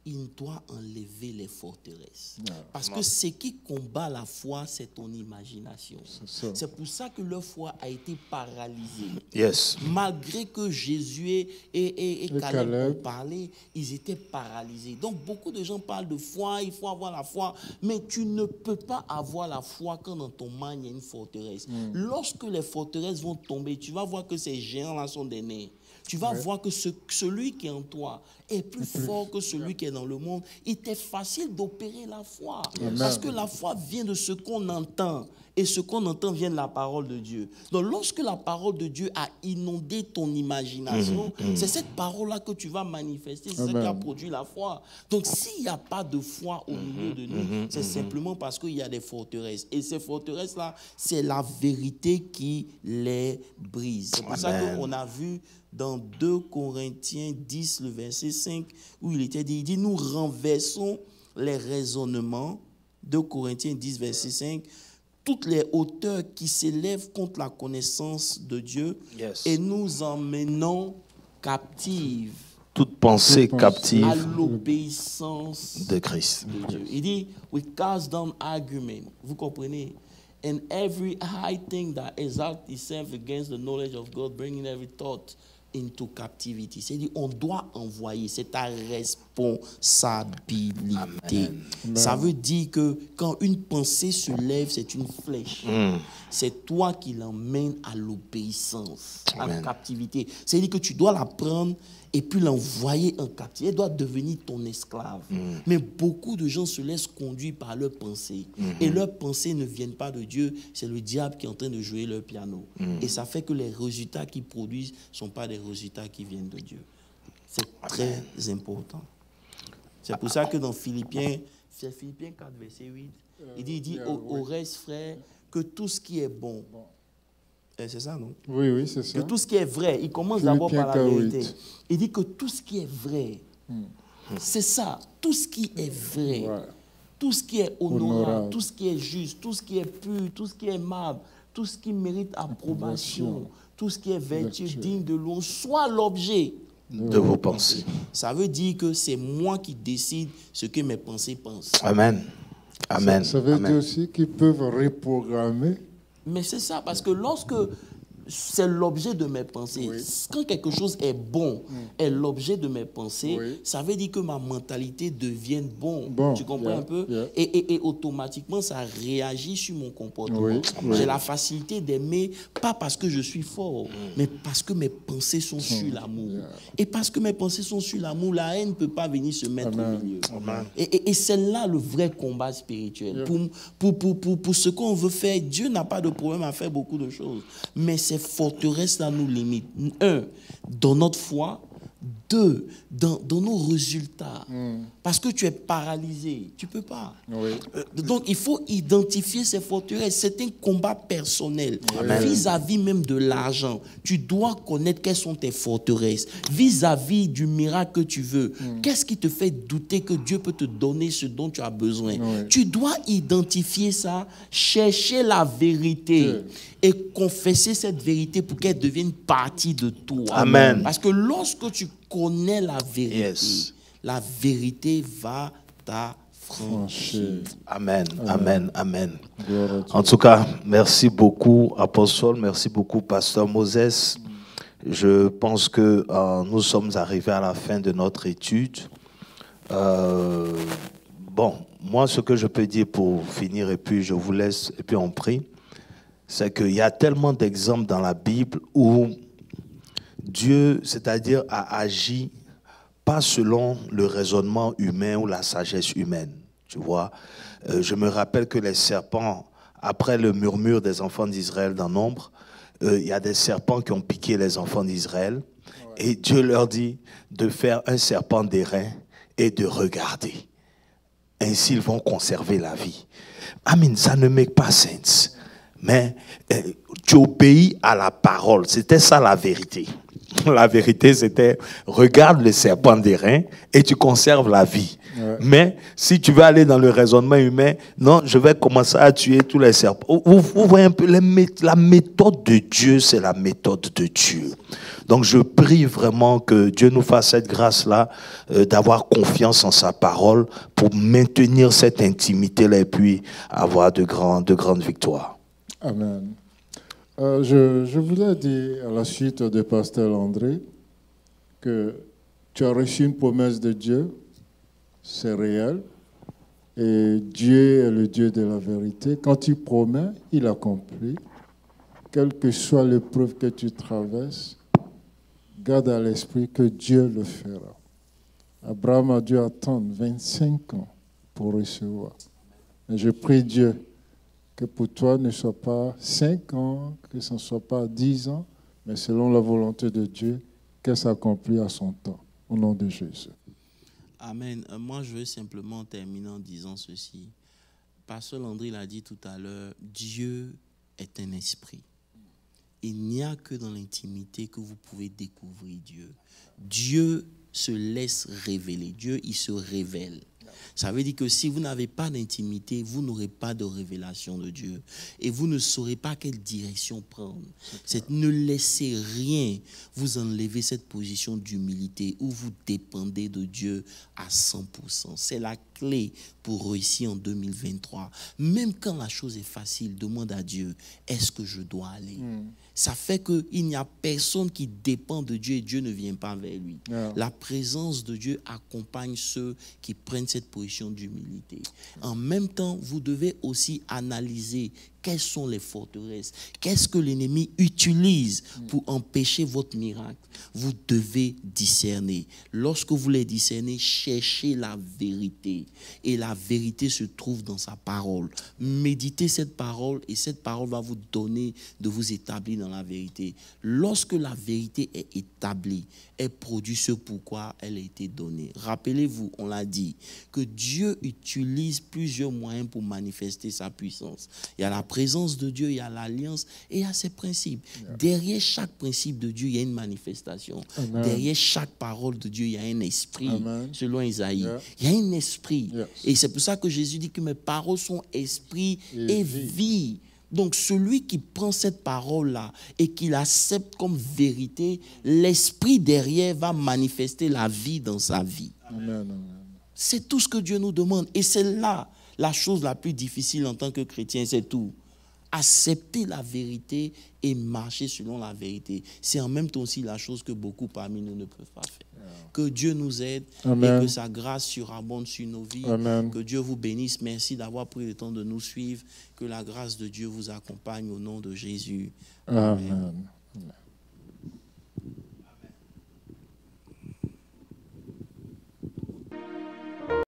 il doit enlever les forteresses. Parce que ce qui combat la foi, c'est ton imagination. C'est pour ça que leur foi a été paralysée. Yes. Malgré que Jésus et Caleb ont parlé, ils étaient paralysés. Donc beaucoup de gens parlent de foi, il faut avoir la foi, mais tu ne peux pas avoir la foi quand dans ton mind il y a une forteresse. Lorsque les forteresses vont tomber, tu vas voir que ces géants-là sont des nains. Tu vas voir que celui qui est en toi est plus fort que celui qui est dans le monde. Il t'est facile d'opérer la foi. Parce que la foi vient de ce qu'on entend. Et ce qu'on entend vient de la parole de Dieu. Donc lorsque la parole de Dieu a inondé ton imagination, c'est cette parole-là que tu vas manifester. C'est ça qui a produit la foi. Donc s'il n'y a pas de foi au milieu de nous, c'est simplement parce qu'il y a des forteresses. Et ces forteresses-là, c'est la vérité qui les brise. C'est pour ça qu'on a vu dans 2 Corinthiens 10, le verset 5, où il dit, nous renversons les raisonnements. 2 Corinthiens 10, verset 5, toutes les hauteurs qui s'élèvent contre la connaissance de Dieu, et nous emmenons captives. Toute pensée captive à l'obéissance de Christ. De Dieu. Il dit, we cast down argument. Vous comprenez? And every high thing that exalts itself against the knowledge of God, bringing every thought into captivity. C'est-à-dire, on doit envoyer, c'est ta responsabilité. Amen. Ça veut dire que quand une pensée se lève, c'est une flèche. C'est toi qui l'emmènes à l'obéissance, à la captivité. C'est-à-dire que tu dois la prendre et puis l'envoyer en captivité. Elle doit devenir ton esclave. Mais beaucoup de gens se laissent conduire par leurs pensées. Et leurs pensées ne viennent pas de Dieu. C'est le diable qui est en train de jouer leur piano. Et ça fait que les résultats qu'ils produisent ne sont pas des résultats qui viennent de Dieu. C'est très important. C'est pour ça que dans Philippiens 4, verset 8, il dit au reste, frère, que tout ce qui est bon. C'est ça, non? Oui, c'est ça. Que tout ce qui est vrai, il commence d'abord par la vérité. Il dit que tout ce qui est vrai, c'est ça, tout ce qui est vrai, tout ce qui est honorable, tout ce qui est juste, tout ce qui est pur, tout ce qui est aimable, tout ce qui mérite approbation, tout ce qui est vertu, digne de louange, soit l'objet de vos pensées. Ça veut dire que c'est moi qui décide ce que mes pensées pensent. Amen. Amen. Ça veut dire aussi qu'ils peuvent reprogrammer. Mais c'est ça, parce que lorsque c'est l'objet de mes pensées. Oui. Quand quelque chose est bon, est l'objet de mes pensées, Oui. ça veut dire que ma mentalité devient bon. Bon, Tu comprends un peu? Et automatiquement, ça réagit sur mon comportement. Oui, oui. J'ai la facilité d'aimer, pas parce que je suis fort, mais parce que mes pensées sont sur l'amour. Et parce que mes pensées sont sur l'amour, la haine ne peut pas venir se mettre Amen. au milieu. Amen. Et c'est là le vrai combat spirituel. Pour ce qu'on veut faire, Dieu n'a pas de problème à faire beaucoup de choses. Mais ces forteresses-là nous limitent. Un, dans notre foi. Deux, dans nos résultats. Parce que tu es paralysé. Tu ne peux pas. Oui. Donc, il faut identifier ces forteresses. C'est un combat personnel. Amen. Vis-à-vis même de l'argent, tu dois connaître quelles sont tes forteresses. Vis-à-vis du miracle que tu veux, qu'est-ce qui te fait douter que Dieu peut te donner ce dont tu as besoin? Tu dois identifier ça, chercher la vérité et confesser cette vérité pour qu'elle devienne partie de toi. Amen. Parce que lorsque tu connais la vérité, Yes. la vérité va t'affranchir. Amen, amen, amen. Gloire à Dieu. En tout cas, merci beaucoup, Apostole, merci beaucoup, Pasteur Moses. Je pense que nous sommes arrivés à la fin de notre étude. Bon, moi, ce que je peux dire pour finir, et puis je vous laisse, et puis on prie, c'est qu'il y a tellement d'exemples dans la Bible où Dieu, c'est-à-dire, a agi pas selon le raisonnement humain ou la sagesse humaine, tu vois. Je me rappelle que les serpents, après le murmure des enfants d'Israël dans Nombre, il y a des serpents qui ont piqué les enfants d'Israël, et Dieu leur dit de faire un serpent d'airain et de regarder. Ainsi, ils vont conserver la vie. Amen, ça ne make pas sense. Mais tu obéis à la parole. C'était ça la vérité. La vérité, c'était regarde le serpent d'airain et tu conserves la vie. Mais si tu veux aller dans le raisonnement humain, non, je vais commencer à tuer tous les serpents. Vous voyez un peu, la méthode de Dieu, c'est la méthode de Dieu. Donc je prie vraiment que Dieu nous fasse cette grâce-là, d'avoir confiance en sa parole pour maintenir cette intimité-là et puis avoir de grandes victoires. Amen. Je voulais dire à la suite de Pasteur André que tu as reçu une promesse de Dieu, c'est réel, et Dieu est le Dieu de la vérité. Quand il promet, il accomplit. Quelle que soit l'épreuve que tu traverses, garde à l'esprit que Dieu le fera. Abraham a dû attendre 25 ans pour recevoir. Et je prie Dieu que pour toi ne soit pas 5 ans, que ce ne soit pas 10 ans, mais selon la volonté de Dieu, qu'elle s'accomplit à son temps. Au nom de Jésus. Amen. Moi, je veux simplement terminer en disant ceci. Pasteur Landry l'a dit tout à l'heure, Dieu est un esprit. Il n'y a que dans l'intimité que vous pouvez découvrir Dieu. Dieu se laisse révéler. Dieu, il se révèle. Ça veut dire que si vous n'avez pas d'intimité, vous n'aurez pas de révélation de Dieu. Et vous ne saurez pas quelle direction prendre. Ne laissez rien vous enlever cette position d'humilité où vous dépendez de Dieu à 100%. C'est la clé pour réussir en 2023. Même quand la chose est facile, demande à Dieu, est-ce que je dois aller? Ça fait qu'il n'y a personne qui dépend de Dieu et Dieu ne vient pas vers lui. La présence de Dieu accompagne ceux qui prennent cette position d'humilité. En même temps, vous devez aussi analyser quelles sont les forteresses, qu'est-ce que l'ennemi utilise pour empêcher votre miracle. Vous devez discerner. Lorsque vous les discernez, cherchez la vérité. Et la vérité se trouve dans sa parole. Méditez cette parole et cette parole va vous donner de vous établir dans la vérité. Lorsque la vérité est établie, elle produit ce pourquoi elle a été donnée. Rappelez-vous, on l'a dit, que Dieu utilise plusieurs moyens pour manifester sa puissance. Il y a la présence de Dieu, il y a l'alliance et il y a ses principes. Derrière chaque principe de Dieu, il y a une manifestation. Amen. Derrière chaque parole de Dieu, il y a un esprit. Amen. Selon Isaïe, il y a un esprit. Yes. Et c'est pour ça que Jésus dit que mes paroles sont esprit et vie. Donc celui qui prend cette parole-là et qui l'accepte comme vérité, l'esprit derrière va manifester la vie dans sa vie. Amen. Amen. C'est tout ce que Dieu nous demande. Et c'est là la chose la plus difficile en tant que chrétien, c'est tout. accepter la vérité et marcher selon la vérité. C'est en même temps aussi la chose que beaucoup parmi nous ne peuvent pas faire. Que Dieu nous aide. Amen. Et que sa grâce surabonde sur nos vies. Amen. Que Dieu vous bénisse. Merci d'avoir pris le temps de nous suivre. Que la grâce de Dieu vous accompagne au nom de Jésus. Amen. Amen.